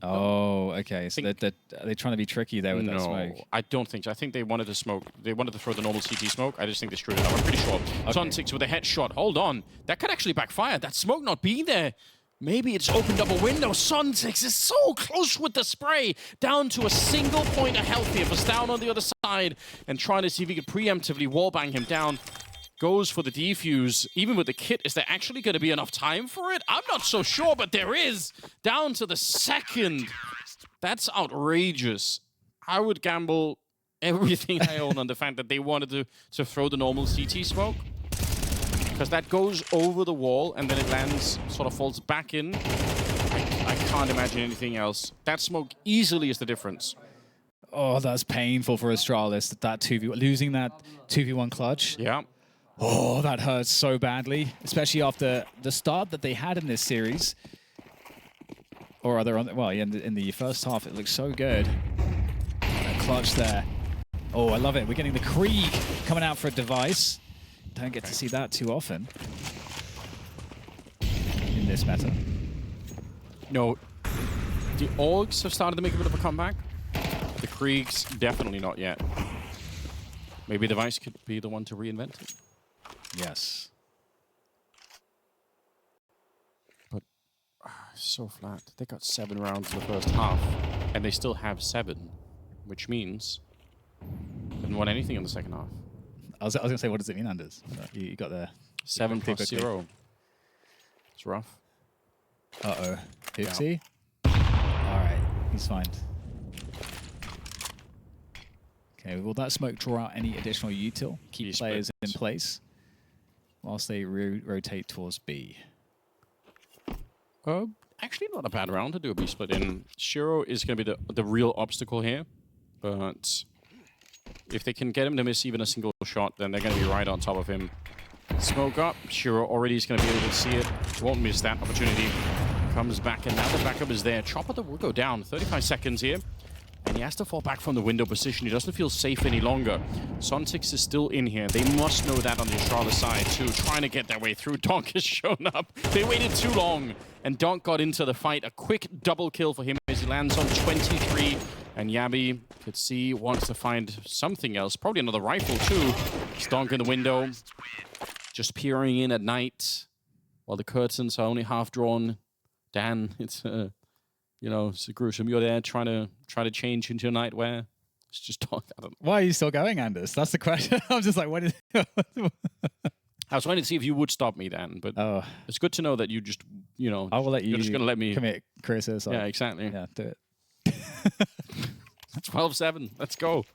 Oh, okay. So they're trying to be tricky there with that smoke. I don't think so. I think they wanted to smoke. They wanted to throw the normal CT smoke. I just think they screwed it up. I'm pretty sure. Okay. Sontics with a headshot. Hold on. That could actually backfire. That smoke not being there. Maybe it's opened up a window. Sontics is so close with the spray. Down to a single point of health here. Was down on the other side and trying to see if he could preemptively wallbang him down. Goes for the defuse. Even with the kit, is there actually going to be enough time for it? I'm not so sure, but there is. Down to the second. That's outrageous. I would gamble everything I own on the fact that they wanted to throw the normal CT smoke. Because that goes over the wall and then it lands, sort of falls back in. I can't imagine anything else. That smoke easily is the difference. Oh, that's painful for Astralis. That 2v1, losing that 2v1 clutch. Yeah. Oh, that hurts so badly, especially after the start that they had in this series. Or rather, well, in the first half, it looks so good. That clutch there. Oh, I love it. We're getting the Krieg coming out for a device. Don't get to see that too often in this meta. No, the Orgs have started to make a bit of a comeback. The Kriegs, definitely not yet. Maybe Device could be the one to reinvent it. Yes. But So flat. They got 7 rounds in the first half, and they still have 7, which means they didn't won anything in the second half. I was going to say, what does it mean, Anders? You got there. 7 plus 0. It's rough. Uh-oh. Oopsie. Yeah. All right. He's fine. Okay, will that smoke draw out any additional util? Keep players in place whilst they rotate towards B. Actually, not a bad round to do a B split in. Shiro is going to be the real obstacle here, but if they can get him to miss even a single shot, then they're going to be right on top of him. Smoke up. Shiro already is going to be able to see it. Won't miss that opportunity. Comes back, and now the backup is there. Chopper will go down. 35 seconds here. And he has to fall back from the window position. He doesn't feel safe any longer. Sontics is still in here. They must know that on the Astralis side, too. Trying to get their way through. Donk has shown up. They waited too long. And Donk got into the fight. A quick double kill for him as he lands on 23. And Yabi could see, wants to find something else. Probably another rifle, too. It's Donk in the window. Just peering in at night. While the curtains are only half drawn. Dan, it's... you know, it's gruesome. You're there trying to change into your nightwear. It's just I don't know. Why are you still going, Anders? That's the question. I'm just like, what is... I was trying to see if you would stop me, Dan, but it's good to know that you just, you know, I will let you. You're just going to let me commit career suicide. Yeah, exactly. Yeah, do it. 12-7. Let's go.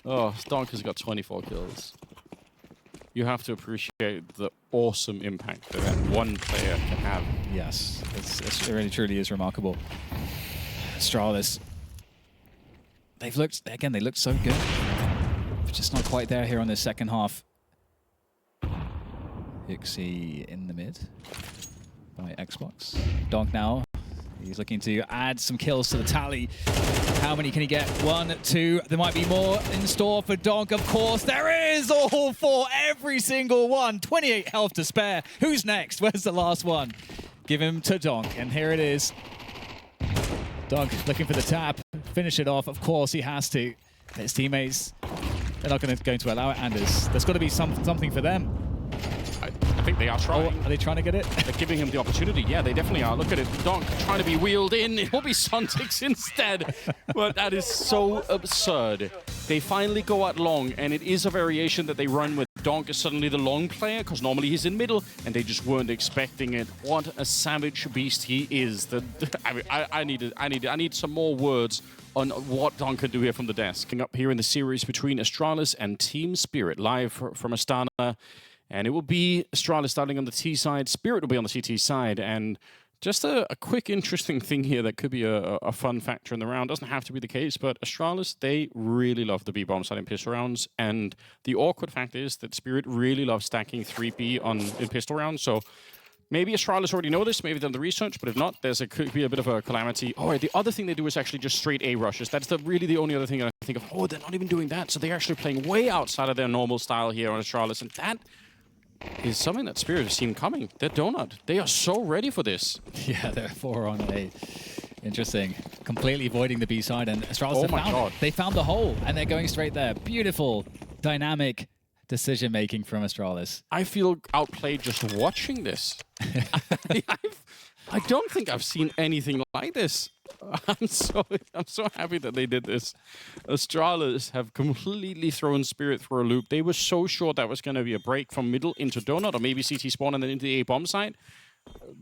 Oh, Donk has got 24 kills. You have to appreciate the awesome impact that one player can have. Yes, it really truly is remarkable. Astralis, they looked so good. Just not quite there here on the second half. Ixie in the mid by Xbox. Donk now. He's looking to add some kills to the tally. How many can he get? 1, 2. There might be more in store for Donk, of course. There is all 4, every single one. 28 health to spare. Who's next? Where's the last one? Give him to Donk, and here it is. Donk looking for the tap. Finish it off. Of course, he has to. His teammates, they're not going to allow it, Anders. There's got to be something for them. I think they are trying. Oh, are they trying to get it? They're giving him the opportunity. Yeah, they definitely are. Look at it. Donk trying to be wheeled in. It will be Sontics instead. But that is so absurd. They finally go out long, and it is a variation that they run with. Donk is suddenly the long player, because normally he's in middle, and they just weren't expecting it. What a savage beast he is. I need some more words on what Donk can do here from the desk. Up here in the series between Astralis and Team Spirit, live from Astana. And it will be Astralis starting on the T side, Spirit will be on the CT side, and just a quick interesting thing here that could be a fun factor in the round. Doesn't have to be the case, but Astralis, they really love the B-bomb side in pistol rounds, and the awkward fact is that Spirit really loves stacking 3B in pistol rounds, so maybe Astralis already know this, maybe they've done the research, but if not, could be a bit of a calamity. Oh, the other thing they do is actually just straight A rushes. That's really the only other thing I think of. Oh, they're not even doing that, so they're actually playing way outside of their normal style here on Astralis, and that is something that Spirit has seen coming. They're donut. They are so ready for this. Yeah, they're 4 on A. Interesting. Completely avoiding the B side, and Astralis they found the hole, and they're going straight there. Beautiful, dynamic decision-making from Astralis. I feel outplayed just watching this. I don't think I've seen anything like this. I'm so happy that they did this. Astralis have completely thrown Spirit through a loop. They were so sure that was going to be a break from middle into donut, or maybe CT spawn and then into the A bomb side.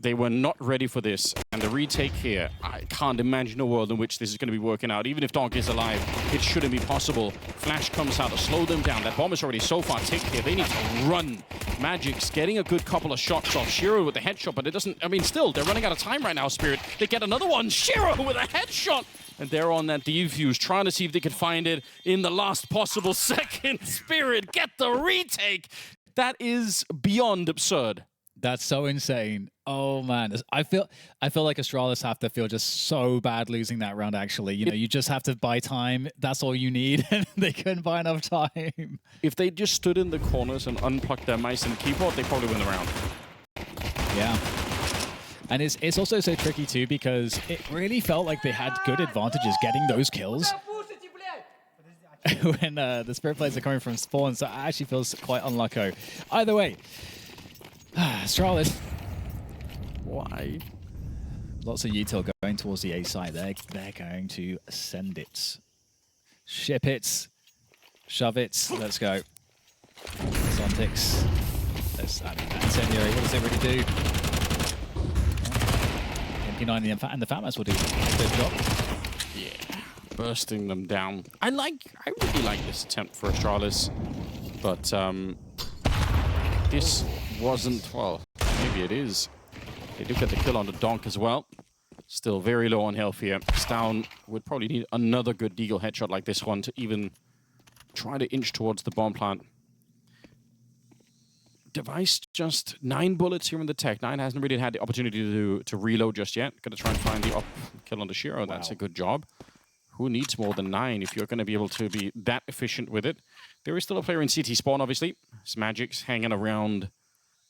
They were not ready for this. And the retake here, I can't imagine a world in which this is going to be working out. Even if Donk is alive, it shouldn't be possible. Flash comes out to slow them down. That bomb is already so far ticked here. They need to run. Magic's getting a good couple of shots off Shiro with the headshot, but it doesn't... I mean, still, they're running out of time right now, Spirit. They get another one. Shiro with a headshot. And they're on that defuse, trying to see if they could find it in the last possible second. Spirit, get the retake. That is beyond absurd. That's so insane. Oh man, I feel like Astralis have to feel just so bad losing that round. Actually, you know, you just have to buy time. That's all you need, and they couldn't buy enough time. If they just stood in the corners and unplugged their mice and keyboard, they probably win the round. Yeah, and it's also so tricky too because it really felt like they had good advantages getting those kills when the Spirit players are coming from spawn. So it actually feels quite unlucky. Either way. Astralis. Why? Lots of util going towards the A side. They're going to send it. Ship it. Shove it. Let's go. Zontix. Incendiary, what does it really do? MP9 and the Fatmas will do a good job. Yeah, bursting them down. I really like this attempt for Astralis, but this wasn't, well, maybe it is. They do get the kill on the Donk as well. Still very low on health here. Stown would probably need another good Deagle headshot like this one to even try to inch towards the bomb plant. Device just 9 bullets here in the tech. 9 hasn't really had the opportunity to reload just yet. Gonna try and find the up kill on the Shiro. Wow. That's a good job. Who needs more than 9 if you're gonna be able to be that efficient with it? There is still a player in CT spawn, obviously. It's Magic's hanging around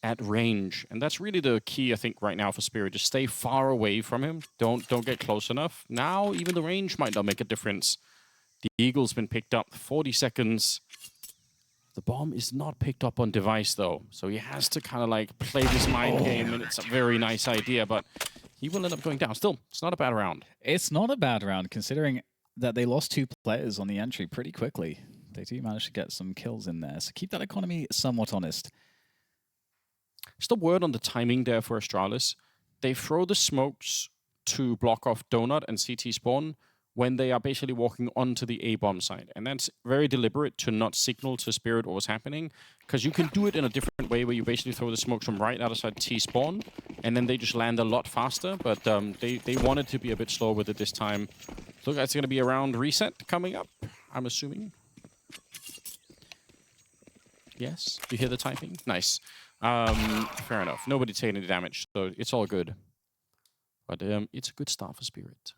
at range. And that's really the key, I think, right now for Spirit. Just stay far away from him. Don't get close enough. Now, even the range might not make a difference. The Eagle's been picked up 40 seconds. The bomb is not picked up on Device, though. So he has to kind of like play this mind game, and it's a very nice idea, but he will end up going down. Still, it's not a bad round. It's not a bad round, considering that they lost 2 players on the entry pretty quickly. They do manage to get some kills in there, so keep that economy somewhat honest. Just a word on the timing there for Astralis. They throw the smokes to block off Donut and CT spawn when they are basically walking onto the A-bomb side. And that's very deliberate to not signal to Spirit what was happening, because you can do it in a different way where you basically throw the smokes from right outside T-spawn, and then they just land a lot faster, but they wanted to be a bit slower with it this time. Look, that's going to be around reset coming up, I'm assuming. Yes, you hear the typing? Nice. Fair enough. Nobody taking any damage, so it's all good. But it's a good start for Spirit.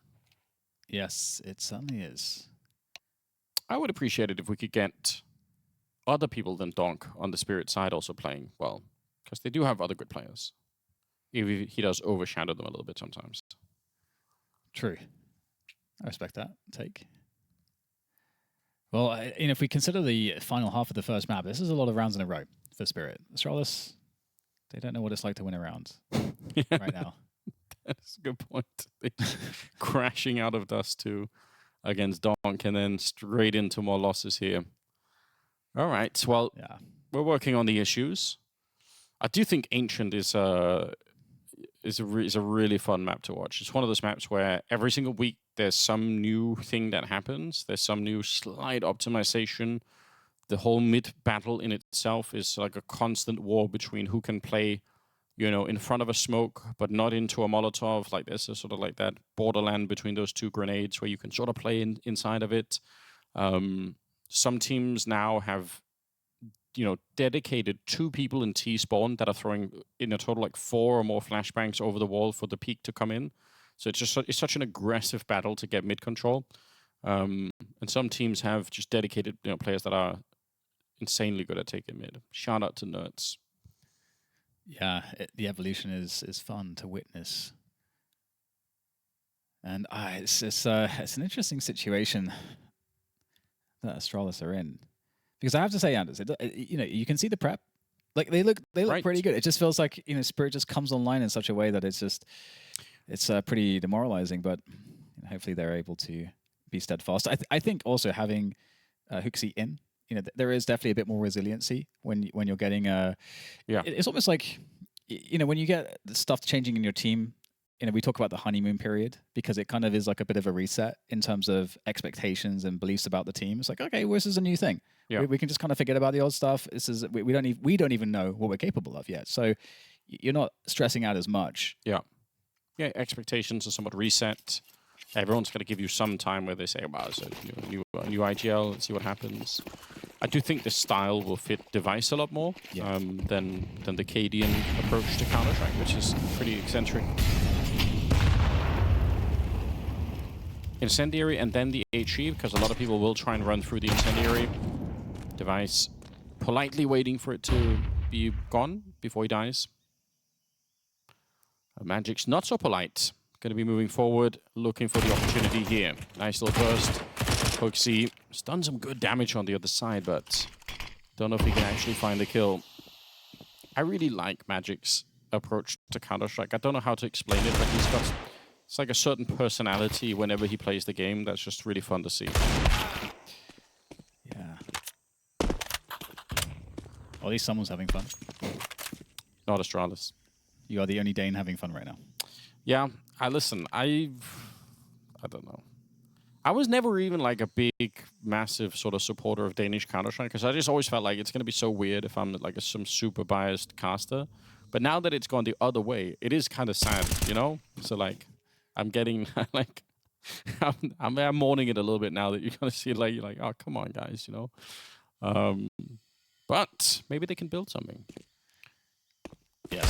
Yes, it certainly is. I would appreciate it if we could get other people than Donk on the Spirit side also playing well, because they do have other good players. Even if he does overshadow them a little bit sometimes. True. I respect that take. Well, if we consider the final half of the first map, this is a lot of rounds in a row for Spirit. Astralis, they don't know what it's like to win a round right now. That's a good point. Crashing out of Dust2 against Donk and then straight into more losses here. All right, well, yeah, we're working on the issues. I do think Ancient is a really fun map to watch. It's one of those maps where every single week there's some new thing that happens. There's some new slight optimization. The whole mid battle in itself is like a constant war between who can play, you know, in front of a smoke, but not into a Molotov. Like there's a sort of like that borderland between those 2 grenades where you can sort of play inside of it. Some teams now have, you know, dedicated 2 people in T-spawn that are throwing in a total like 4 or more flashbangs over the wall for the peak to come in. So it's such an aggressive battle to get mid control. And some teams have just dedicated, you know, players that are insanely good at taking mid. Shout out to Nerds. Yeah, the evolution is fun to witness. And it's an interesting situation that Astralis are in. Because I have to say, Anders, you know, you can see the prep. Like they look right. Pretty good. It just feels like, you know, Spirit just comes online in such a way that it's pretty demoralizing. But you know, hopefully they're able to be steadfast. I think also having HOTU in, you know, there is definitely a bit more resiliency when you're getting yeah. It's almost like, you know, when you get stuff changing in your team. You know, we talk about the honeymoon period because it kind of is like a bit of a reset in terms of expectations and beliefs about the team. It's like, okay, well, this is a new thing. Yeah. We can just kind of forget about the old stuff. This is we don't even know what we're capable of yet. So you're not stressing out as much. Yeah, yeah. Expectations are somewhat reset. Everyone's going to give you some time where they say, "Wow, it's a new IGL. Let's see what happens." I do think this style will fit Device a lot more than the Cadian approach to Counter-Strike, which is pretty eccentric. Incendiary and then the HE, because a lot of people will try and run through the Incendiary. Device politely waiting for it to be gone before he dies. Magic's not so polite. Going to be moving forward, looking for the opportunity here. Nice little burst. HOTU has done some good damage on the other side, but don't know if he can actually find the kill. I really like Magic's approach to Counter-Strike. I don't know how to explain it, but he's got It's like a certain personality whenever he plays the game. That's just really fun to see. Yeah. Or at least someone's having fun. Not Astralis. You are the only Dane having fun right now. Yeah, I don't know. I was never even like a big, massive sort of supporter of Danish Counter-Strike because I just always felt like it's going to be so weird if I'm like some super biased caster. But now that it's gone the other way, it is kind of sad, you know? So like, I'm getting like, I'm mourning it a little bit now that you're going to see it like, you're like, oh, come on, guys, you know? But maybe they can build something. Yeah,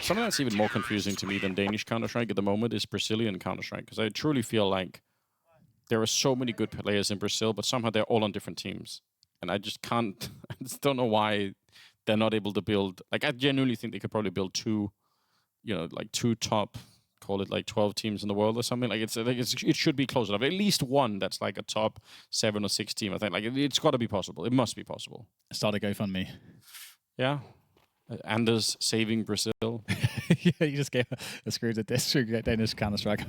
something that's even more confusing to me than Danish Counter-Strike at the moment is Brazilian Counter-Strike, because I truly feel like there are so many good players in Brazil, but somehow they're all on different teams. And I just can't, I just don't know why they're not able to build, like I genuinely think they could probably build two, you know, like two top, call it like 12 teams in the world or something. Like it should be close enough. At least one that's like a top 7 or 6 team, I think. Like it's got to be possible. It must be possible. Start a GoFundMe. Yeah. Anders saving Brazil. Yeah, you just gave a screw to this Danish Counter-Strike.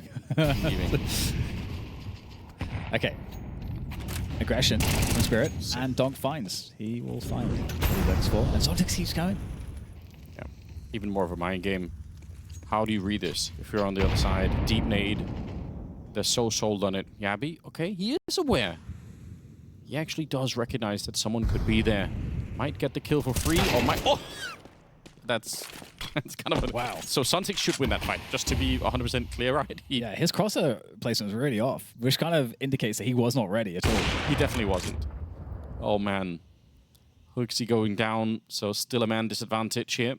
Okay. Aggression from Spirit. And Donk finds. He will find what he looks for. And Zontic keeps going. Yeah. Even more of a mind game. How do you read this? If you're on the other side, deep nade. They're so sold on it. Yabby, okay, he is aware. He actually does recognize that someone could be there. Might get the kill for free, or might... Oh! That's kind of a... Wow. So Suntic should win that fight, just to be 100% clear, right? Yeah, his crosser placement was really off, which kind of indicates that he was not ready at all. He definitely wasn't. Oh, man. HOTU going down, so still a man disadvantage here.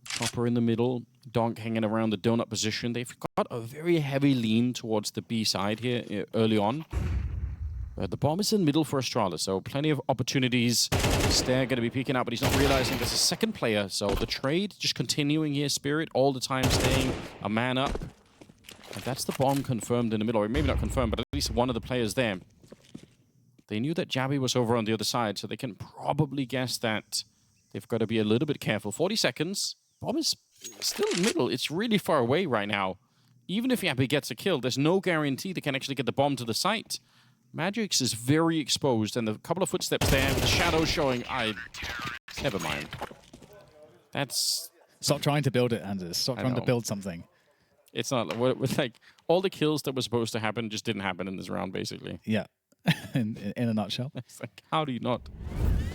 Chopper in the middle. Donk hanging around the donut position. They've got a very heavy lean towards the B side here early on. The bomb is in the middle for Astralis, so plenty of opportunities. Stair going to be peeking out, but he's not realizing there's a second player. So the trade just continuing here. Spirit all the time staying a man up. And that's the bomb confirmed in the middle, or maybe not confirmed, but at least one of the players there. They knew that Jabby was over on the other side, so they can probably guess that they've got to be a little bit careful. 40 seconds. Bomb is still in the middle. It's really far away right now. Even if Jabby gets a kill, there's no guarantee they can actually get the bomb to the site. Magix is very exposed, and a couple of footsteps there with the shadow showing. Never mind. That's... Stop trying to build it, Anders. Stop trying to build something. It's not... With like, all the kills that were supposed to happen just didn't happen in this round, basically. Yeah. in a nutshell. It's like, how do you not?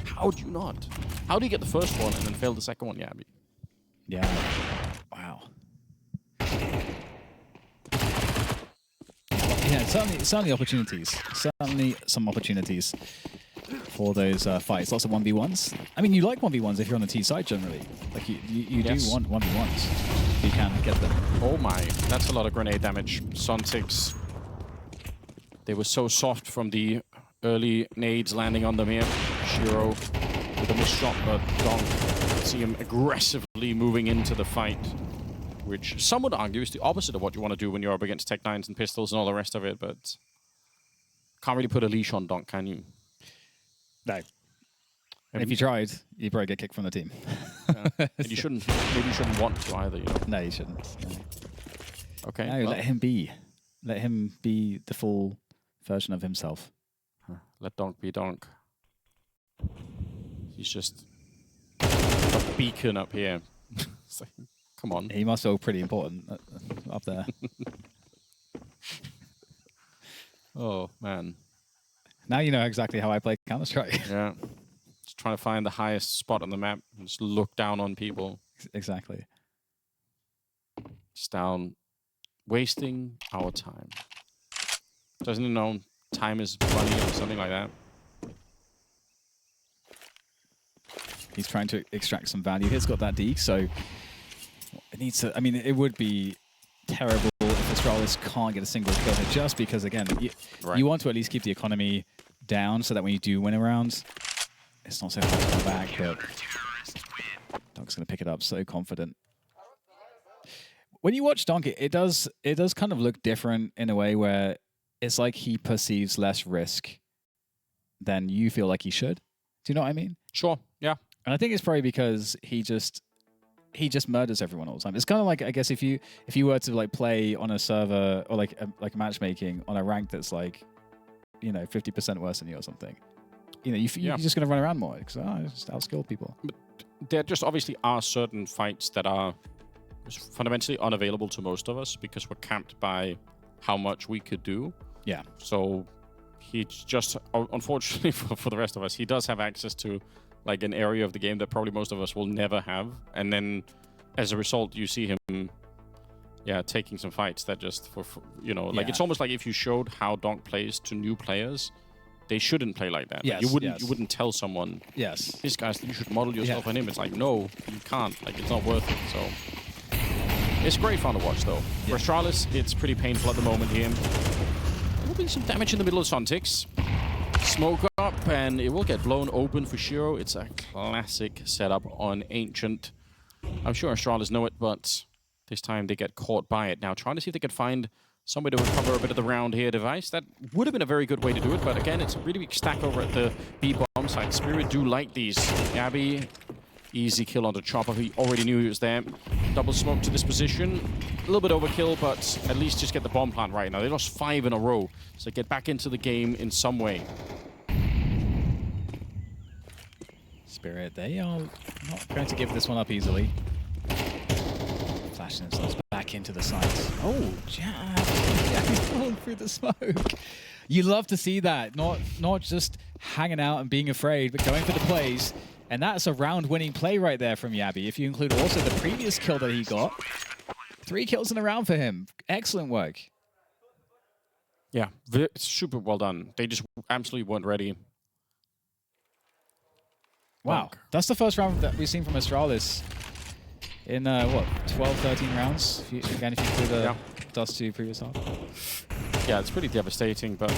How do you not? How do you get the first one and then fail the second one, Yabby? Yeah. Wow. Yeah, certainly opportunities. Certainly some opportunities for those fights. Lots of 1v1s. I mean, you like 1v1s if you're on the T side generally. Like you yes. do want 1v1s if you can get them. Oh my, that's a lot of grenade damage. Sontics. They were so soft from the early nades landing on them here. Shiro with a missed shot, but Donk, see him aggressively moving into the fight, which some would argue is the opposite of what you want to do when you're up against Tech-9s and pistols and all the rest of it, but can't really put a leash on Donk, can you? No. And if you tried, you'd probably get kicked from the team. Yeah. And you shouldn't, maybe you shouldn't want to either, you know? No, you shouldn't. No. Okay. No, well, let him be. Let him be the full version of himself. Let Donk be Donk. He's just a beacon up here. It's like, come on. He must feel pretty important up there. Oh, man. Now you know exactly how I play Counter-Strike. Yeah. Just trying to find the highest spot on the map and just look down on people. Exactly. Just down. Wasting our time. Doesn't he know time is money or something like that? He's trying to extract some value. He's got that deke, so it needs to... I mean, it would be terrible if Astralis can't get a single kill here, just because, again, you want to at least keep the economy down so that when you do win a round, it's not so hard to come back, but Donk's going to pick it up so confident. When you watch Donk, it does kind of look different in a way where it's like he perceives less risk than you feel like he should. Do you know what I mean? Sure, yeah. And I think it's probably because he just he just murders everyone all the time. It's kind of like, I guess, if you were to like play on a server or like matchmaking on a rank that's like, you know, 50% worse than you or something. You know, you're just going to run around more because just outskill people. But there just obviously are certain fights that are fundamentally unavailable to most of us because we're capped by how much we could do. Yeah. So he just, unfortunately for the rest of us, he does have access to like an area of the game that probably most of us will never have. And then as a result, you see him, taking some fights that just, you know, like it's almost like if you showed how Donk plays to new players, they shouldn't play like that. Yes, like you wouldn't tell someone, this guy's, you should model yourself on him. It's like, no, you can't. Like, it's not worth it. So it's great fun to watch, though. For Astralis, it's pretty painful at the moment here. There will be some damage in the middle of Sontix. Smoke up, and it will get blown open for sure. It's a classic setup on Ancient. I'm sure Astralis know it, but this time they get caught by it. Now, trying to see if they can find somebody to recover a bit of the round here, Device. That would have been a very good way to do it, but again, it's a really big stack over at the B-bomb side. Spirit do like these. Gabby, easy kill on the chopper. He already knew he was there. Double smoke to this position. A little bit overkill, but at least just get the bomb plant right. Now, they lost 5 in a row, so get back into the game in some way. Spirit, they are not going to give this one up easily. Flashing themselves back into the sights. Oh, Jack is falling through the smoke. You love to see that. Not just hanging out and being afraid, but going for the plays. And that's a round-winning play right there from Yabi. If you include also the previous kill that he got. 3 kills in a round for him. Excellent work. Yeah, super well done. They just absolutely weren't ready. Wow. That's the first round that we've seen from Astralis in, what, 12, 13 rounds? If you include the Dust2 previous half. Yeah, it's pretty devastating, but,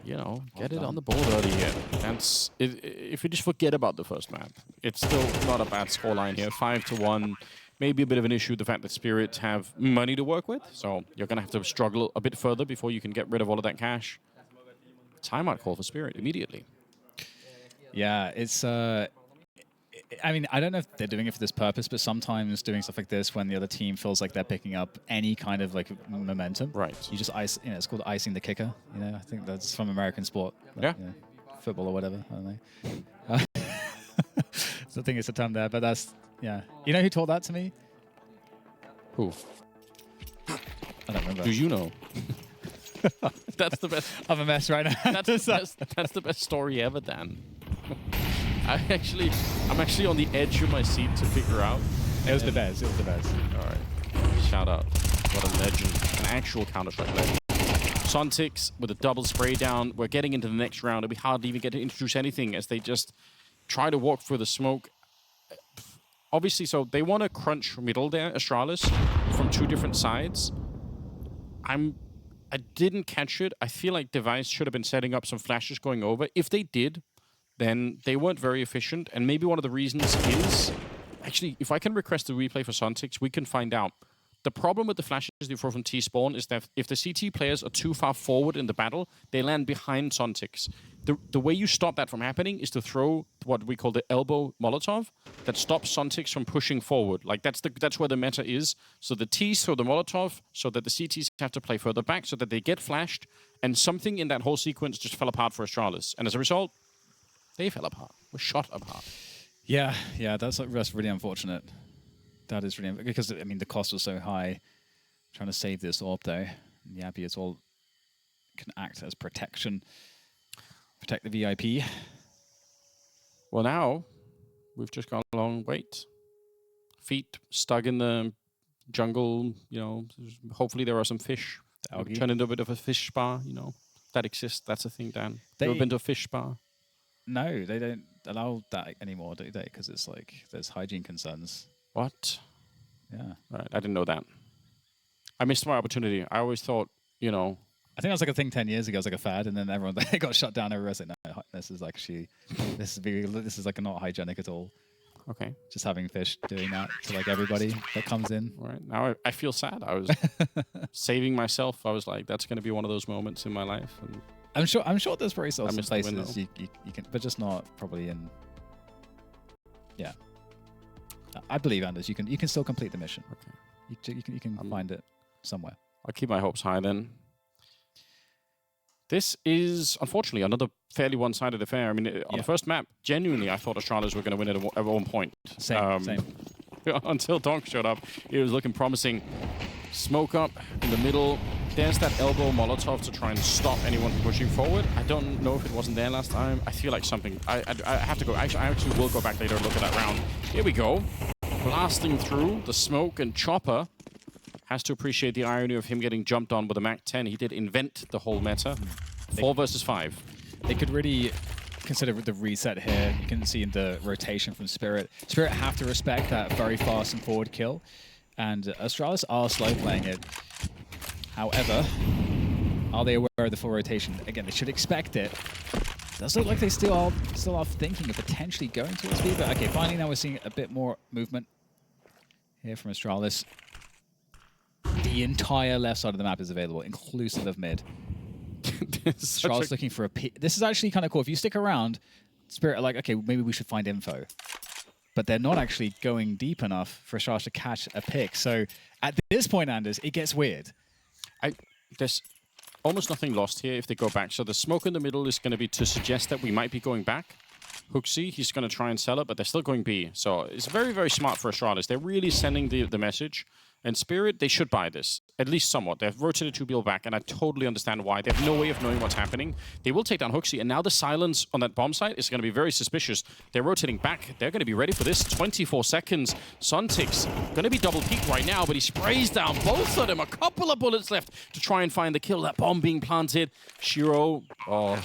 you know, get it on the board early here. And if you just forget about the first map, it's still not a bad scoreline here. 5-1. Maybe a bit of an issue, the fact that Spirits have money to work with, so you're going to have to struggle a bit further before you can get rid of all of that cash. Timeout call for Spirit immediately. Yeah, it's... I mean, I don't know if they're doing it for this purpose, but sometimes doing stuff like this when the other team feels like they're picking up any kind of like momentum. Right. You just ice, you know, it's called icing the kicker. You know, I think that's from American sport. Yeah. You know, football or whatever. I don't know. So I think it's a term there, but that's, yeah. You know who taught that to me? Who? I don't remember. Do you know? That's the best. I'm a mess right now. That's the best story ever, Dan. I'm actually on the edge of my seat to figure out. It was the best. It was the best. All right. Shout out. What a legend. An actual Counter-Strike legend. Sontix with a double spray down. We're getting into the next round, and we hardly even get to introduce anything as they just try to walk through the smoke. Obviously, so they want to crunch middle there, Astralis, from 2 different sides. I didn't catch it. I feel like Device should have been setting up some flashes going over. If they did, then they weren't very efficient. And maybe one of the reasons is... Actually, if I can request the replay for Sontix, we can find out. The problem with the flashes they throw from T-spawn is that if the CT players are too far forward in the battle, they land behind Sontix. The way you stop that from happening is to throw what we call the elbow Molotov that stops Sontix from pushing forward. Like, that's where the meta is. So the Ts throw the Molotov so that the CTs have to play further back so that they get flashed, and something in that whole sequence just fell apart for Astralis. And as a result, they fell apart. Were shot apart. Yeah, that's really unfortunate. That is really, because I mean the cost was so high. Trying to save this orb though. Yabi, it's all can act as protection. Protect the VIP. Well, now we've just got a long wait. Feet stuck in the jungle. You know, hopefully there are some fish. Turn into a bit of a fish spa. You know, that exists. That's a thing, Dan. You ever been to a fish spa? No, they don't allow that anymore, do they? Because it's like there's hygiene concerns. What? Yeah. Right, I didn't know that. I missed my opportunity. I always thought, you know... I think that was like a thing 10 years ago. It was like a fad, and then everyone they got shut down. Everyone said, no, this is actually... this is like not hygienic at all. Okay. Just having fish doing that to like everybody that comes in. Right. Now I feel sad. I was saving myself. I was like, that's going to be one of those moments in my life. And I'm sure there's probably some places you can, but just not probably in... Yeah. I believe, Anders, you can still complete the mission. Okay. You can find it somewhere. I'll keep my hopes high then. This is, unfortunately, another fairly one-sided affair. I mean, on the first map, genuinely, I thought Astralis were going to win it at one point. Same. Until Donk showed up, it was looking promising. Smoke up in the middle. There's that elbow Molotov to try and stop anyone from pushing forward. I don't know if it wasn't there last time. I feel like something... I have to go... I actually will go back later and look at that round. Here we go. Blasting through the smoke, and Chopper has to appreciate the irony of him getting jumped on with a Mac-10. He did invent the whole meta. 4 versus 5. They could really consider the reset here. You can see in the rotation from Spirit. Spirit have to respect that very fast and forward kill. And Astralis are slow playing it. However, are they aware of the full rotation? Again, they should expect it. Does look like they still are thinking of potentially going towards B, but okay, finally now we're seeing a bit more movement here from Astralis. The entire left side of the map is available, inclusive of mid. Astralis looking for a pick. This is actually kind of cool. If you stick around, Spirit are like, okay, maybe we should find info. But they're not actually going deep enough for Astralis to catch a pick. So at this point, Anders, it gets weird. There's almost nothing lost here if they go back. So the smoke in the middle is going to be to suggest that we might be going back. HOTU, he's going to try and sell it, but they're still going B. So it's very, very smart for Astralis. They're really sending the message. And Spirit, they should buy this, at least somewhat. They've rotated 2 people back, and I totally understand why. They have no way of knowing what's happening. They will take down HOTU, and now the silence on that bomb site is going to be very suspicious. They're rotating back. They're going to be ready for this. 24 seconds. Suntix going to be double peaked right now, but he sprays down both of them. A couple of bullets left to try and find the kill. That bomb being planted. Shiro, oh,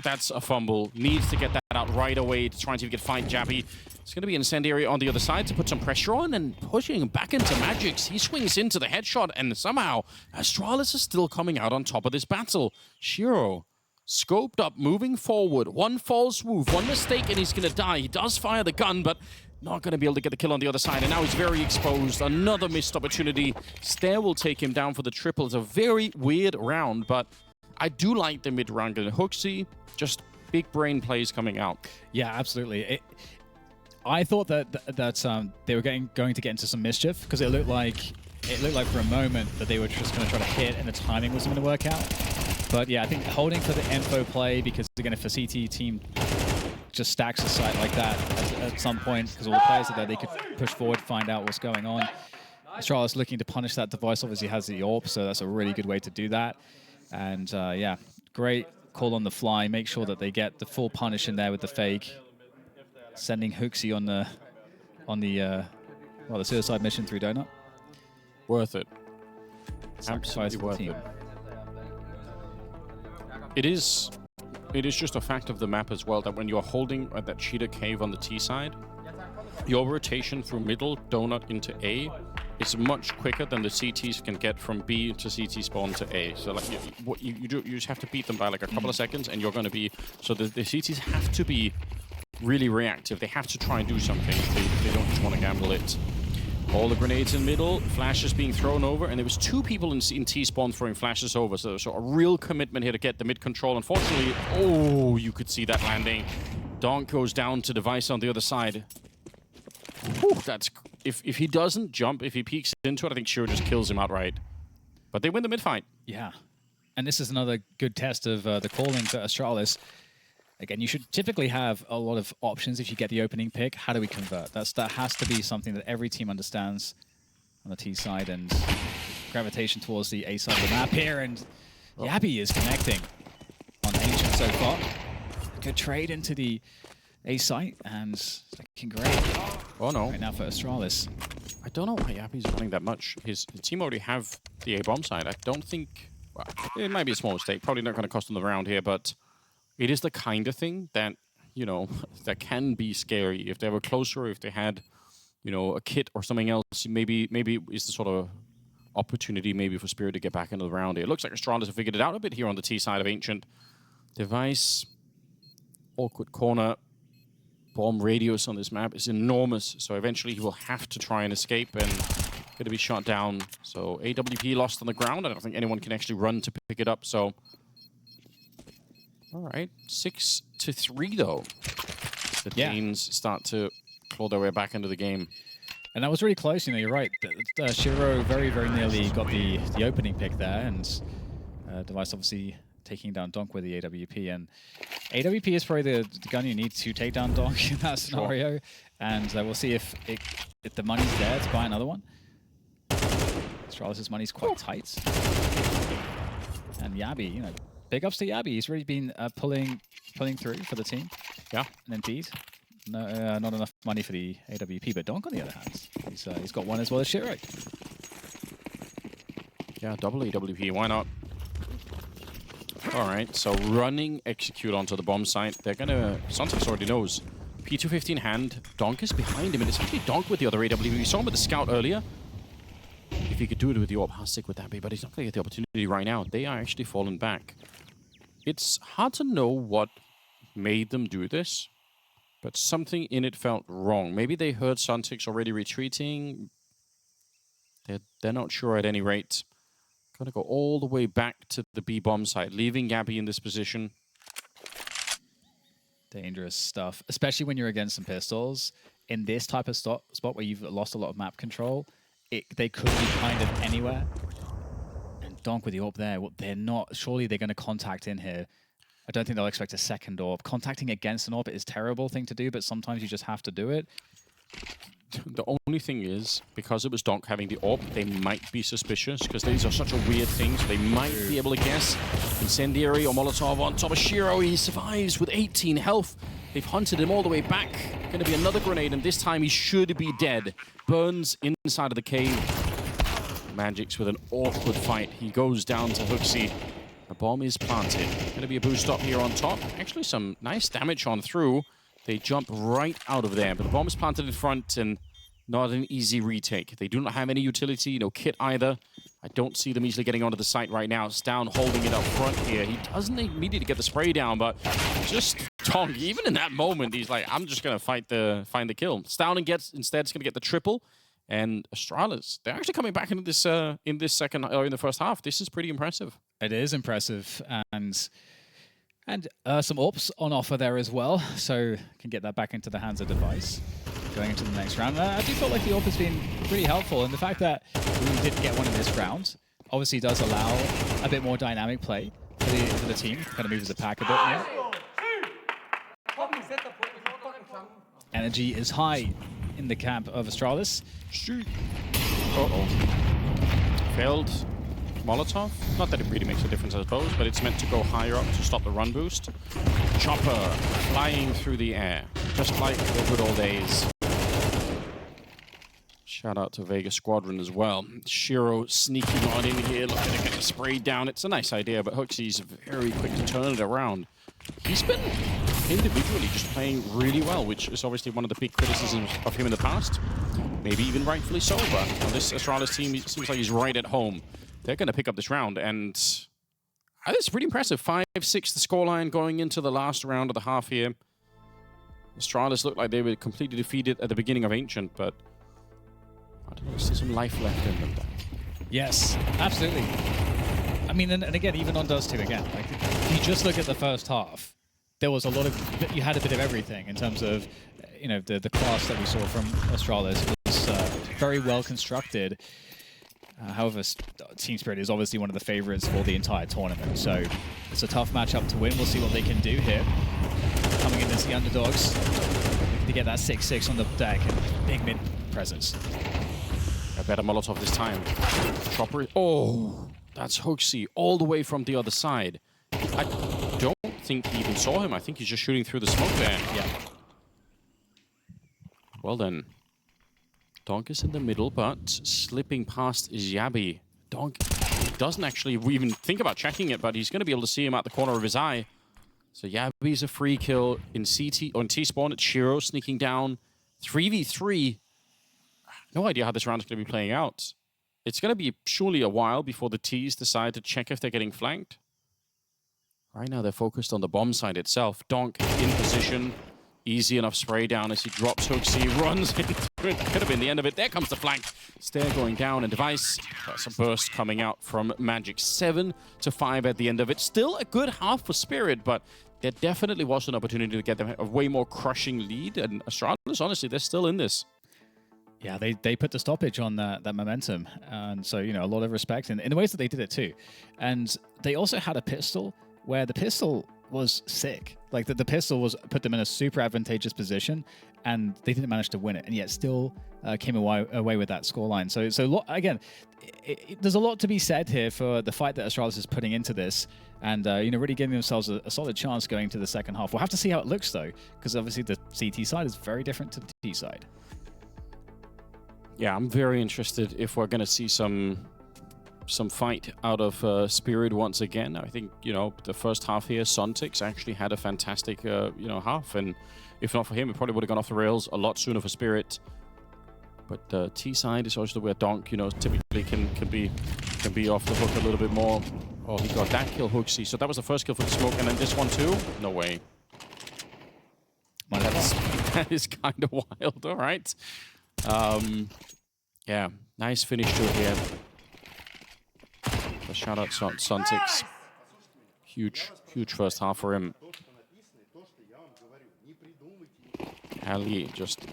that's a fumble. Needs to get that out right away to try and see if he can find Jabby. It's going to be incendiary on the other side to put some pressure on, and pushing him back into Magix. He swings into the headshot, and somehow Astralis is still coming out on top of this battle. Shiro, scoped up, moving forward. One false move, one mistake, and he's going to die. He does fire the gun, but not going to be able to get the kill on the other side, and now he's very exposed. Another missed opportunity. Stair will take him down for the triple. It's a very weird round, but I do like the mid-round. HOTU, just big brain plays coming out. Yeah, absolutely. I thought that they were going to get into some mischief, because it looked like for a moment that they were just going to try to hit and the timing wasn't going to work out. But yeah, I think holding for the info play, because again, if the CT team just stacks a site like that at some point, because all the players are there, they could push forward, find out what's going on. Astralis looking to punish that device. Obviously has the AWP, so that's a really good way to do that. And yeah, great call on the fly. Make sure that they get the full punish in there with the fake. Sending HOTU on the suicide mission through Donut. Worth it. Absolutely worth it. It is just a fact of the map as well that when you're holding at that cheetah cave on the T side, your rotation through middle, Donut into A, is much quicker than the CTs can get from B to CT spawn to A. So like what you just have to beat them by like a couple of seconds, and you're going to be... So the CTs have to be really reactive. They have to try and do something. They don't just want to gamble it. All the grenades in middle, flashes being thrown over, and there was 2 people in T-spawn throwing flashes over, so a real commitment here to get the mid-control. Unfortunately, oh, you could see that landing. Donk goes down to device on the other side. Whew, that's... If he doesn't jump, if he peeks into it, I think Shiro just kills him outright. But they win the mid-fight. Yeah. And this is another good test of the calling to Astralis. Again, you should typically have a lot of options if you get the opening pick. How do we convert? That has to be something that every team understands on the T side, and gravitation towards the A side of the map here. And Yabby is connecting on Ancient so far. Good trade into the A site, and looking great. Oh no. Right now for Astralis. I don't know why Yabby's running that much. His team already have the A bomb side. I don't think... Well, it might be a small mistake. Probably not going to cost them the round here, but... It is the kind of thing that, you know, that can be scary. If they were closer, if they had, you know, a kit or something else, maybe it's the sort of opportunity maybe for Spirit to get back into the round. It looks like Astralis have figured it out a bit here on the T side of Ancient. Device, awkward corner, bomb radius on this map is enormous, so eventually he will have to try and escape and going to be shot down. So AWP lost on the ground. I don't think anyone can actually run to pick it up, so... All right, 6-3 though. The Danes start to claw their way back into the game. And that was really close, you know, you're right. Shiro very, very nearly got the opening pick there, and Device obviously taking down Donk with the AWP. And AWP is probably the gun you need to take down Donk in that scenario. Sure. And we'll see if the money's there to buy another one. Astralis' money's quite tight. And Yabi, you know, big ups to Yabi. He's really been pulling through for the team. Yeah. And indeed, no, not enough money for the AWP, but Donk on the other hand, he's got one as well as Shiro. Yeah, double AWP, why not? All right, so running execute onto the bomb site. They're gonna, Sontex already knows. P250 in hand, Donk is behind him, and it's actually Donk with the other AWP. We saw him with the scout earlier. If he could do it with the AWP, how sick would that be? But he's not gonna get the opportunity right now. They are actually falling back. It's hard to know what made them do this, but something in it felt wrong. Maybe they heard Sontex already retreating. They're not sure at any rate. Gonna go all the way back to the B bomb site, leaving Yabi in this position. Dangerous stuff, especially when you're against some pistols. In this type of spot where you've lost a lot of map control, they could be kind of anywhere. And Donk with the AWP there, they're not. Surely they're going to contact in here. I don't think they'll expect a second AWP. Contacting against an AWP is a terrible thing to do, but sometimes you just have to do it. The only thing is, because it was Donk having the AWP, they might be suspicious, because these are such a weird thing, so they might be able to guess. Incendiary or Molotov on top of Shiro. He survives with 18 health. They've hunted him all the way back. Going to be another grenade, and this time he should be dead. Burns inside of the cave. Magic's with an awkward fight. He goes down to HOTU. The bomb is planted. Going to be a boost up here on top. Actually, some nice damage on through. They jump right out of there, but the bomb is planted in front and not an easy retake. They do not have any utility, no kit either. I don't see them easily getting onto the site right now. Stavn holding it up front here. He doesn't immediately get the spray down, but just Donk, even in that moment, he's like, I'm just going to find the kill. Stavn instead is going to get the triple. And Astralis, they're actually coming back into this in the first half. This is pretty impressive. It is impressive, and some AWPs on offer there as well, so can get that back into the hands of Device going into the next round. I do feel like the AWP has been pretty helpful, and the fact that we didn't get one in this round obviously does allow a bit more dynamic play for the team. Kind of moves the pack a bit more. Energy is high in the camp of Astralis. Shoot. Uh-oh. Failed Molotov. Not that it really makes a difference, I suppose, but it's meant to go higher up to stop the run boost. Chopper flying through the air, just like the good old days. Shout out to Vega Squadron as well. Shiro sneaking on in here, looking to get the spray down. It's a nice idea, but HOTU's very quick to turn it around. He's been individually just playing really well, which is obviously one of the big criticisms of him in the past. Maybe even rightfully so, but on this Astralis team, it seems like he's right at home. They're going to pick up this round, and it's pretty impressive. 5-6 the scoreline going into the last round of the half here. Astralis looked like they were completely defeated at the beginning of Ancient, but I don't know, there's still some life left in them. Yes, absolutely. I mean, and again, even on Dust2 again, like, if you just look at the first half, there was a lot of, you had a bit of everything in terms of, you know, the class that we saw from Astralis was very well constructed. However, Team Spirit is obviously one of the favorites for the entire tournament, so it's a tough matchup to win. We'll see what they can do here. Coming in as the underdogs to get that 6-6 on the deck and big mid presence. A better Molotov this time. Chopper. Oh, that's HOTU all the way from the other side. I don't think he even saw him. I think he's just shooting through the smoke there. Yeah. Well then. Donk is in the middle, but slipping past is Yabi. Donk doesn't actually even think about checking it, but he's going to be able to see him out the corner of his eye. So Yabi's a free kill in CT on T-spawn. It's Shiro sneaking down. 3v3. No idea how this round is going to be playing out. It's going to be surely a while before the T's decide to check if they're getting flanked. Right now they're focused on the bomb site itself. Donk in position. Easy enough spray down as he drops HOTU, runs into it. That could have been the end of it. There comes the flank. Stair going down, and Device. That's a burst coming out from Magic. 7-5 at the end of it. Still a good half for Spirit, but there definitely was an opportunity to get them a way more crushing lead. And Astralis, honestly, they're still in this. Yeah, they put the stoppage on that momentum. And so, you know, a lot of respect in the ways that they did it too. And they also had a pistol where the pistol was sick. Like the pistol was put them in a super advantageous position, and they didn't manage to win it, and yet still came away with that scoreline. So again, there's a lot to be said here for the fight that Astralis is putting into this, and you know, really giving themselves a solid chance going to the second half. We'll have to see how it looks though, because obviously the CT side is very different to the T side. Yeah, I'm very interested if we're going to see some fight out of Spirit once again. I think, you know, the first half here, Sontix actually had a fantastic, you know, half. And if not for him, it probably would have gone off the rails a lot sooner for Spirit. But T side is also where Donk, you know, typically can be off the hook a little bit more. Oh, he got that kill, HOTU. So that was the first kill for the smoke. And then this one too? No way. That is kind of wild. All right. Yeah, nice finish to it here. So shout out Sontix. Huge first half for him. Ali just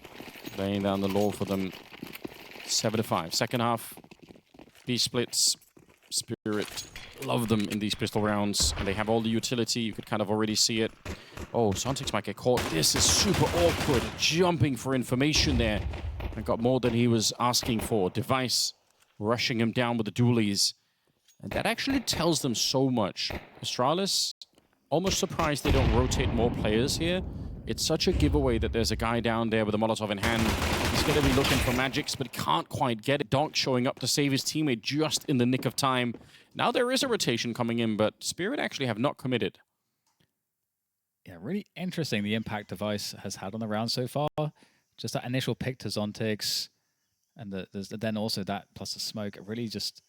laying down the law for them. 7-5. Second half, B splits. Spirit love them in these pistol rounds, and they have all the utility. You could kind of already see it. Oh, Sontix might get caught. This is super awkward. Jumping for information there. And got more than he was asking for. Device rushing him down with the dualies. And that actually tells them so much. Astralis, almost surprised they don't rotate more players here. It's such a giveaway that there's a guy down there with a Molotov in hand. He's going to be looking for magics, but can't quite get it. Donk showing up to save his teammate just in the nick of time. Now there is a rotation coming in, but Spirit actually have not committed. Yeah, really interesting the impact Device has had on the round so far. Just that initial pick to Zontix, and then also that plus the smoke, it really just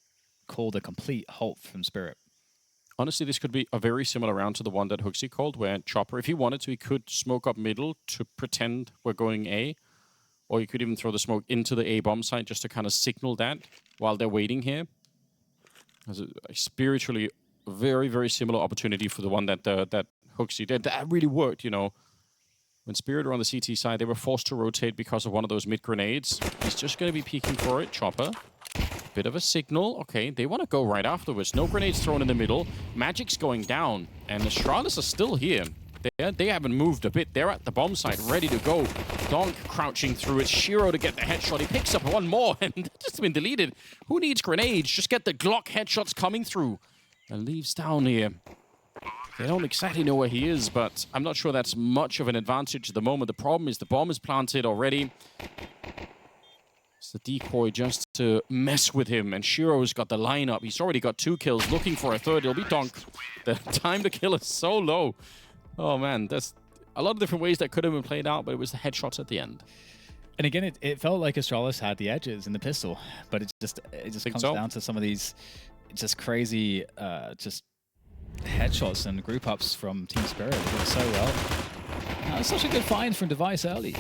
called a complete halt from Spirit. Honestly, this could be a very similar round to the one that HOTU called, where Chopper, if he wanted to, he could smoke up middle to pretend we're going A, or you could even throw the smoke into the A bomb site just to kind of signal that while they're waiting here. As a spiritually very, very similar opportunity for the one that HOTU did. That really worked, you know. When Spirit were on the CT side, they were forced to rotate because of one of those mid grenades. He's just going to be peeking for it. Chopper. Bit of a signal. Okay, they want to go right afterwards. No grenades thrown in the middle. Magic's going down. And the Astralis are still here. They haven't moved a bit. They're at the bomb site, ready to go. Donk crouching through it. Shiro to get the headshot. He picks up one more and just been deleted. Who needs grenades? Just get the Glock headshots coming through. And leaves down here. They don't exactly know where he is, but I'm not sure that's much of an advantage at the moment. The problem is the bomb is planted already. It's the decoy just to mess with him, and Shiro's got the lineup. He's already got 2 kills, looking for a third. It'll be Donk. The time to kill is so low. Oh man, there's a lot of different ways that could have been played out, but it was the headshots at the end. And again, it felt like Astralis had the edges in the pistol, but it just comes down to some of these just crazy just headshots and group ups from Team Spirit. They did so well. That's such a good find from Device early.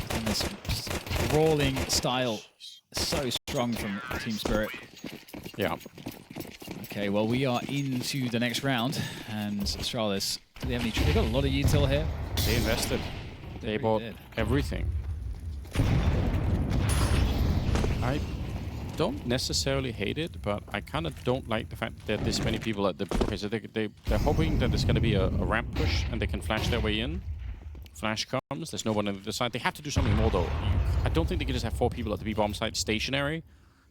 And this brawling style so strong from Team Spirit. Yeah. Okay, well, we are into the next round, and Astralis, do they have any? They got a lot of util here. They invested. They bought everything. I don't necessarily hate it, but I kind of don't like the fact that this many people at the... Okay, so they're hoping that there's going to be a ramp push and they can flash their way in. Flash comes, there's no one on the other side. They have to do something more, though. I don't think they can just have 4 people at the B-bomb site stationary.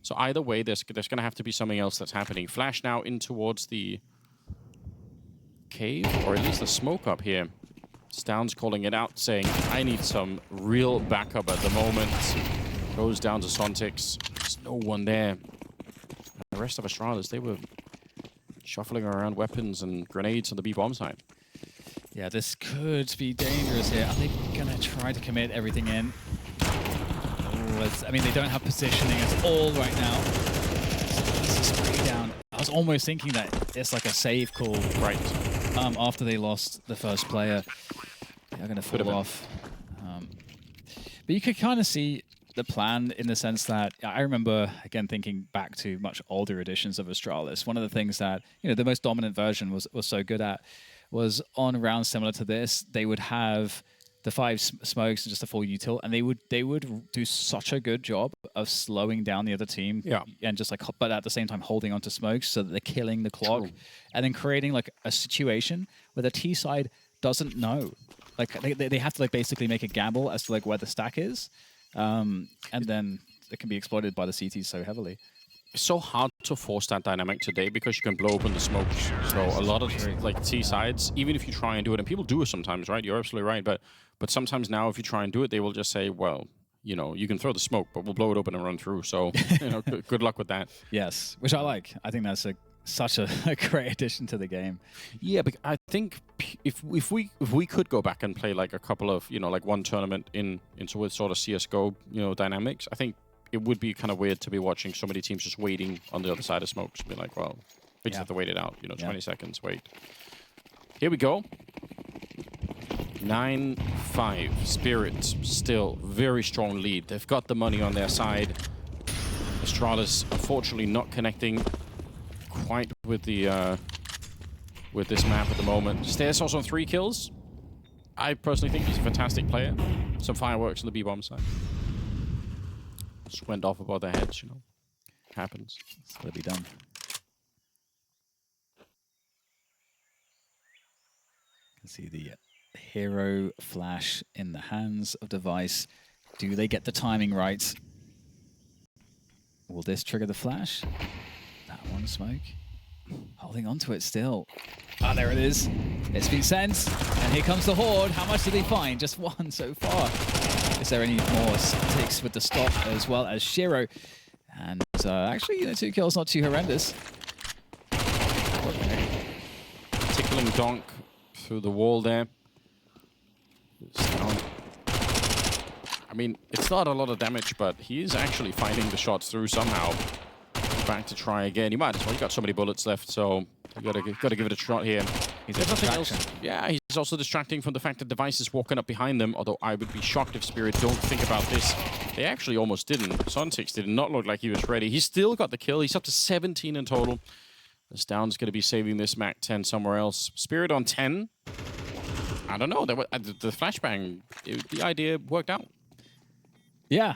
So either way, there's going to have to be something else that's happening. Flash now in towards the cave, or at least the smoke up here. Stound's calling it out, saying, I need some real backup at the moment. Goes down to Sontix. There's no one there. The rest of Astralis, they were shuffling around weapons and grenades on the B-bomb site. Yeah, this could be dangerous here. Are they going to try to commit everything in? I mean, they don't have positioning at all right now. This is pretty down. I was almost thinking that it's like a save call right after they lost the first player. They're going to fall off. But you could kind of see the plan in the sense that I remember, again, thinking back to much older editions of Astralis. One of the things that, you know, the most dominant version was so good at was on rounds similar to this, they would have the 5 smokes and just a full util, and they would do such a good job of slowing down the other team, and just like, but at the same time holding onto smokes so that they're killing the clock, and then creating like a situation where the T side doesn't know, like they have to like basically make a gamble as to like where the stack is, and then it can be exploited by the CTs so heavily. It's so hard to force that dynamic today because you can blow open the smokes. So a lot of like T sides, even if you try and do it, and people do it sometimes, right? You're absolutely right, but sometimes now if you try and do it, they will just say, well, you know, you can throw the smoke, but we'll blow it open and run through. So you know, good luck with that. Yes, which I like. I think that's such a great addition to the game. Yeah, but I think if we could go back and play like a couple of, you know, like one tournament into with sort of CS:GO, you know, dynamics, I think it would be kind of weird to be watching so many teams just waiting on the other side of smokes. Be like, well, we just have to wait it out. You know, 20 seconds, wait. Here we go. 9-5. Spirit still very strong lead. They've got the money on their side. Astralis unfortunately not connecting quite with the with this map at the moment. Stairs also on 3 kills. I personally think he's a fantastic player. Some fireworks on the B-bomb side. Just went off above their heads, you know. Happens. It's gotta be done. You can see the hero flash in the hands of Device. Do they get the timing right? Will this trigger the flash? That one smoke. Holding on to it still. Ah, there it is. It's been sent. And here comes the Horde. How much do they find? Just 1 so far. Is there any more ticks with the stop as well as Shiro? And actually, you know, 2 kills, not too horrendous. Tickling Donk through the wall there. I mean, it's not a lot of damage, but he is actually finding the shots through somehow. Back to try again. He might as well. He got so many bullets left, so you gotta give it a shot here. He's a distraction. Yeah, he's also distracting from the fact that Device is walking up behind them, although I would be shocked if Spirit don't think about this. They actually almost didn't. Sun6 did not look like he was ready. He's still got the kill. He's up to 17 in total. This down's going to be saving this Mac 10 somewhere else. Spirit on 10. I don't know. The flashbang, the idea worked out. Yeah,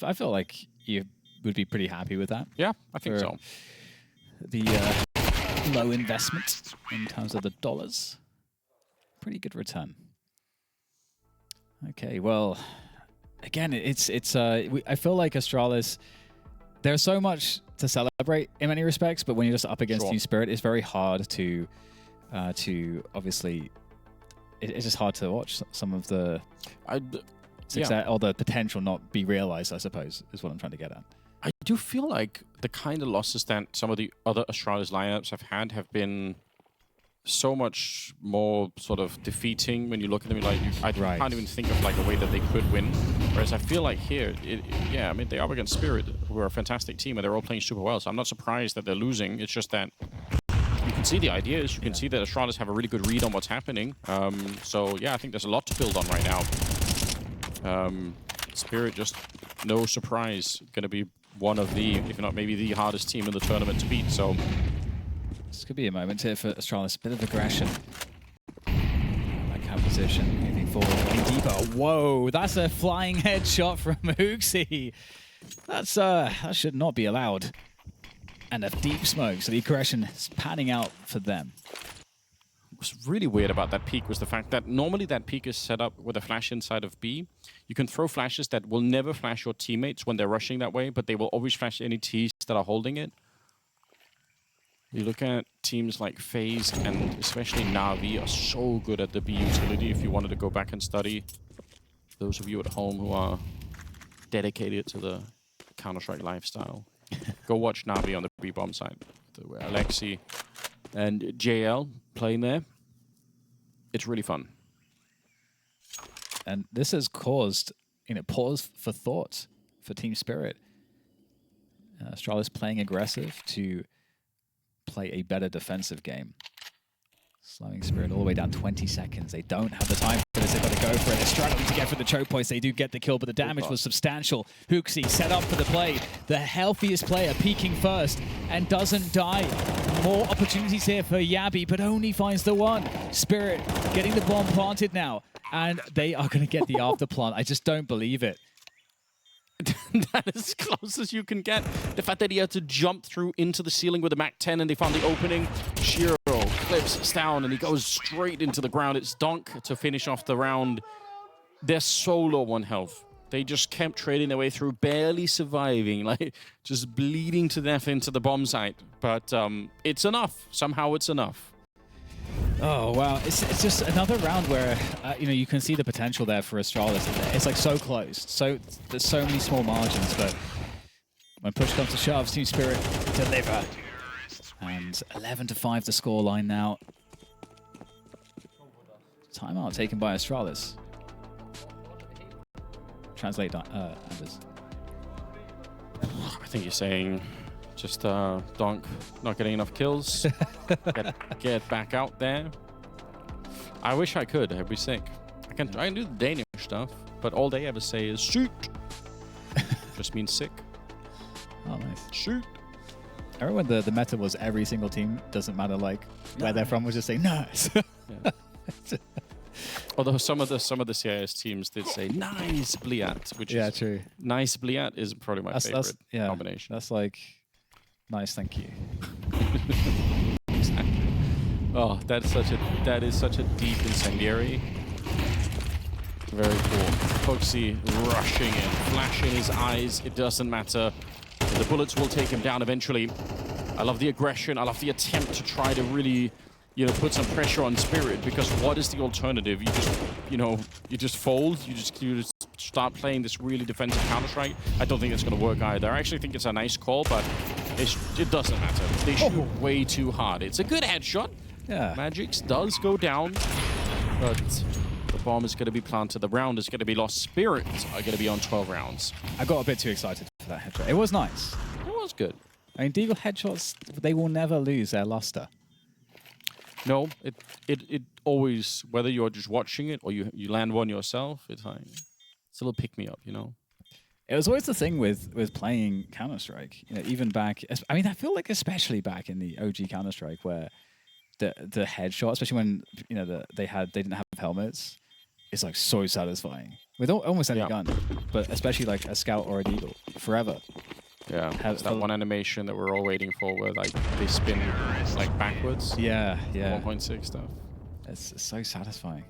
I feel like you would be pretty happy with that. Yeah, I think so. The low investment in terms of the dollars. Pretty good return. Okay, well, again, I feel like Astralis, there's so much to celebrate in many respects, but when you're just up against Team Spirit, it's very hard to obviously, it's just hard to watch some of the success or the potential not be realized, I suppose, is what I'm trying to get at. I do feel like the kind of losses that some of the other Astralis lineups have been so much more sort of defeating when you look at them. Like, I can't even think of like a way that they could win. Whereas I feel like here, I mean, they are against Spirit, who are a fantastic team, and they're all playing super well. So I'm not surprised that they're losing. It's just that you can see the ideas. You can see that Astralis have a really good read on what's happening. So yeah, I think there's a lot to build on right now. Spirit, just no surprise, going to be one of the, if not maybe the hardest team in the tournament to beat. So this could be a moment here for Astralis. A bit of aggression. Backhand position, moving forward, getting deeper. Whoa, that's a flying headshot from HOTU. That should not be allowed. And a deep smoke, so the aggression is panning out for them. What's really weird about that peak was the fact that normally that peak is set up with a flash inside of B. You can throw flashes that will never flash your teammates when they're rushing that way, but they will always flash any Ts that are holding it. You look at teams like FaZe and especially Na'Vi are so good at the B utility if you wanted to go back and study. Those of you at home who are dedicated to the Counter-Strike lifestyle, go watch Na'Vi on the B-bomb side. Alexi and JL playing there. It's really fun. And this has caused, pause for thought for Team Spirit. Astralis playing aggressive to play a better defensive game. Slowing Spirit all the way down 20 seconds. They don't have the time for this. They've got to go for it. They're struggling to get for the choke points. They do get the kill, but the damage was substantial. HOTU set up for the play. The healthiest player peeking first and doesn't die. More opportunities here for Yabi, but only finds the one. Spirit getting the bomb planted now. And they are going to get the after plant. I just don't believe it. That is as close as you can get. The fact that he had to jump through into the ceiling with a MAC-10 and they found the opening. Shiro clips down and he goes straight into the ground. It's Donk to finish off the round. They're so low on health. They just kept trading their way through, barely surviving, like just bleeding to death into the bomb site. But it's enough. Somehow it's enough. Oh, wow. It's just another round where, you know, you can see the potential there for Astralis. It's like so close. So there's so many small margins, but when push comes to shove, Team Spirit deliver. And 11-5 the scoreline now. Timeout taken by Astralis. Translate, Anders. I think you're saying just Donk not getting enough kills. get back out there. I wish I could. I'd be sick. I can do the Danish stuff, but all they ever say is shoot. Just means sick. Oh, nice. Shoot. I remember when the meta was every single team, doesn't matter like where they're from, was just saying nice. Yeah. Although some of the CIS teams did say nice Bliat, which is true. Nice Bliat is probably my favorite combination. That's like nice, thank you. Exactly. Oh, that is such a deep incendiary. Very cool. Foxy rushing in, flash in his eyes. It doesn't matter. The bullets will take him down eventually. I love the aggression. I love the attempt to try to really, you know, put some pressure on Spirit, because what is the alternative? You just, you know, you just fold. You just start playing this really defensive Counter-Strike. I don't think it's going to work either. I actually think it's a nice call, but it doesn't matter. They shoot way too hard. It's a good headshot. Yeah. Magix does go down, but the bomb is going to be planted. The round is going to be lost. Spirit are going to be on 12 rounds. I got a bit too excited for that headshot. It was nice. It was good. I mean, Deagle headshots, they will never lose their luster. No, it always, whether you're just watching it or you land one yourself, it's like, it's a little pick-me-up, you know? It was always the thing with playing Counter-Strike, you know, even back, I mean, I feel like especially back in the OG Counter-Strike where the headshot, especially when, you know, they didn't have helmets, is like so satisfying with almost any gun, but especially like a Scout or a Deagle, forever. Yeah, it's that one animation that we're all waiting for where like they spin like backwards. Yeah. 1.6 stuff. It's so satisfying.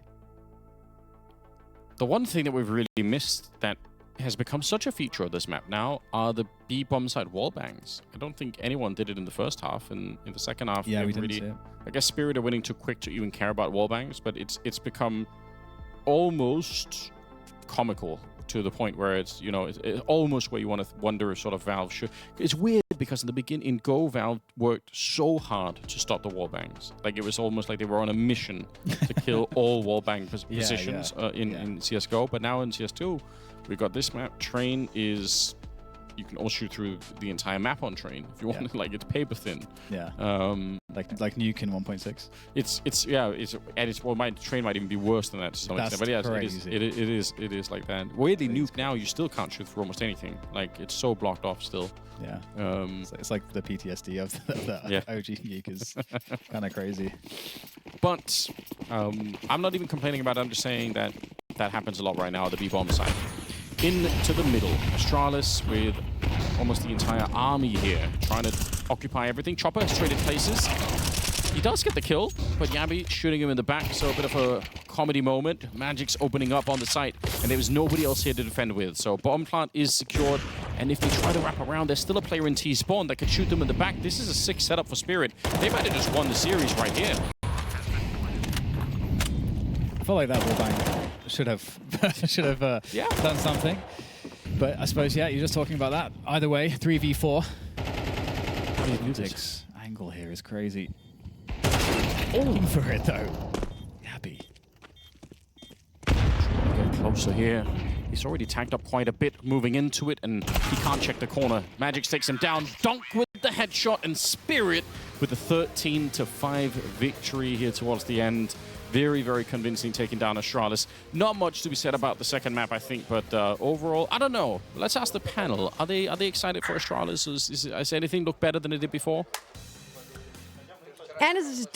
The one thing that we've really missed that has become such a feature of this map now are the B-bomb side wall bangs. I don't think anyone did it in the first half, and in the second half, yeah, we didn't see it. I guess Spirit are winning too quick to even care about wall bangs, but it's become almost comical to the point where it's, you know, it's almost where you want to wonder if sort of Valve should. It's weird because in the beginning, in Go, Valve worked so hard to stop the wall bangs. Like it was almost like they were on a mission to kill all wall bang positions in CSGO. But now in CS2, we've got this map. Train is, you can all shoot through the entire map on Train if you want. Like it's paper thin. Yeah. Like Nuke in 1.6. Well, my Train might even be worse than that to some extent. But yeah, it is like that. Weirdly, Nuke now you still can't shoot through almost anything. Like it's so blocked off still. Yeah. It's like the PTSD of the OG Nuke is kind of crazy. But I'm not even complaining about it. I'm just saying that happens a lot right now at the B-bomb side. Into the middle, Astralis with almost the entire army here, trying to occupy everything. Chopper has traded places. He does get the kill, but Yabi shooting him in the back, so a bit of a comedy moment. Magic's opening up on the site, and there was nobody else here to defend with. So bomb plant is secured, and if they try to wrap around, there's still a player in T-spawn that could shoot them in the back. This is a sick setup for Spirit. They might have just won the series right here. I feel like that wallbang should have done something. But I suppose, yeah, you're just talking about that. Either way, 3v4. Music's angle here is crazy. Looking for it, though. Happy. Get closer here. He's already tagged up quite a bit moving into it, and he can't check the corner. Magix takes him down. Donk with the headshot, and Spirit with a 13-5 victory here towards the end. Very, very convincing, taking down Astralis. Not much to be said about the second map, I think, but overall, I don't know. Let's ask the panel. Are they excited for Astralis? Does anything look better than it did before? And is doing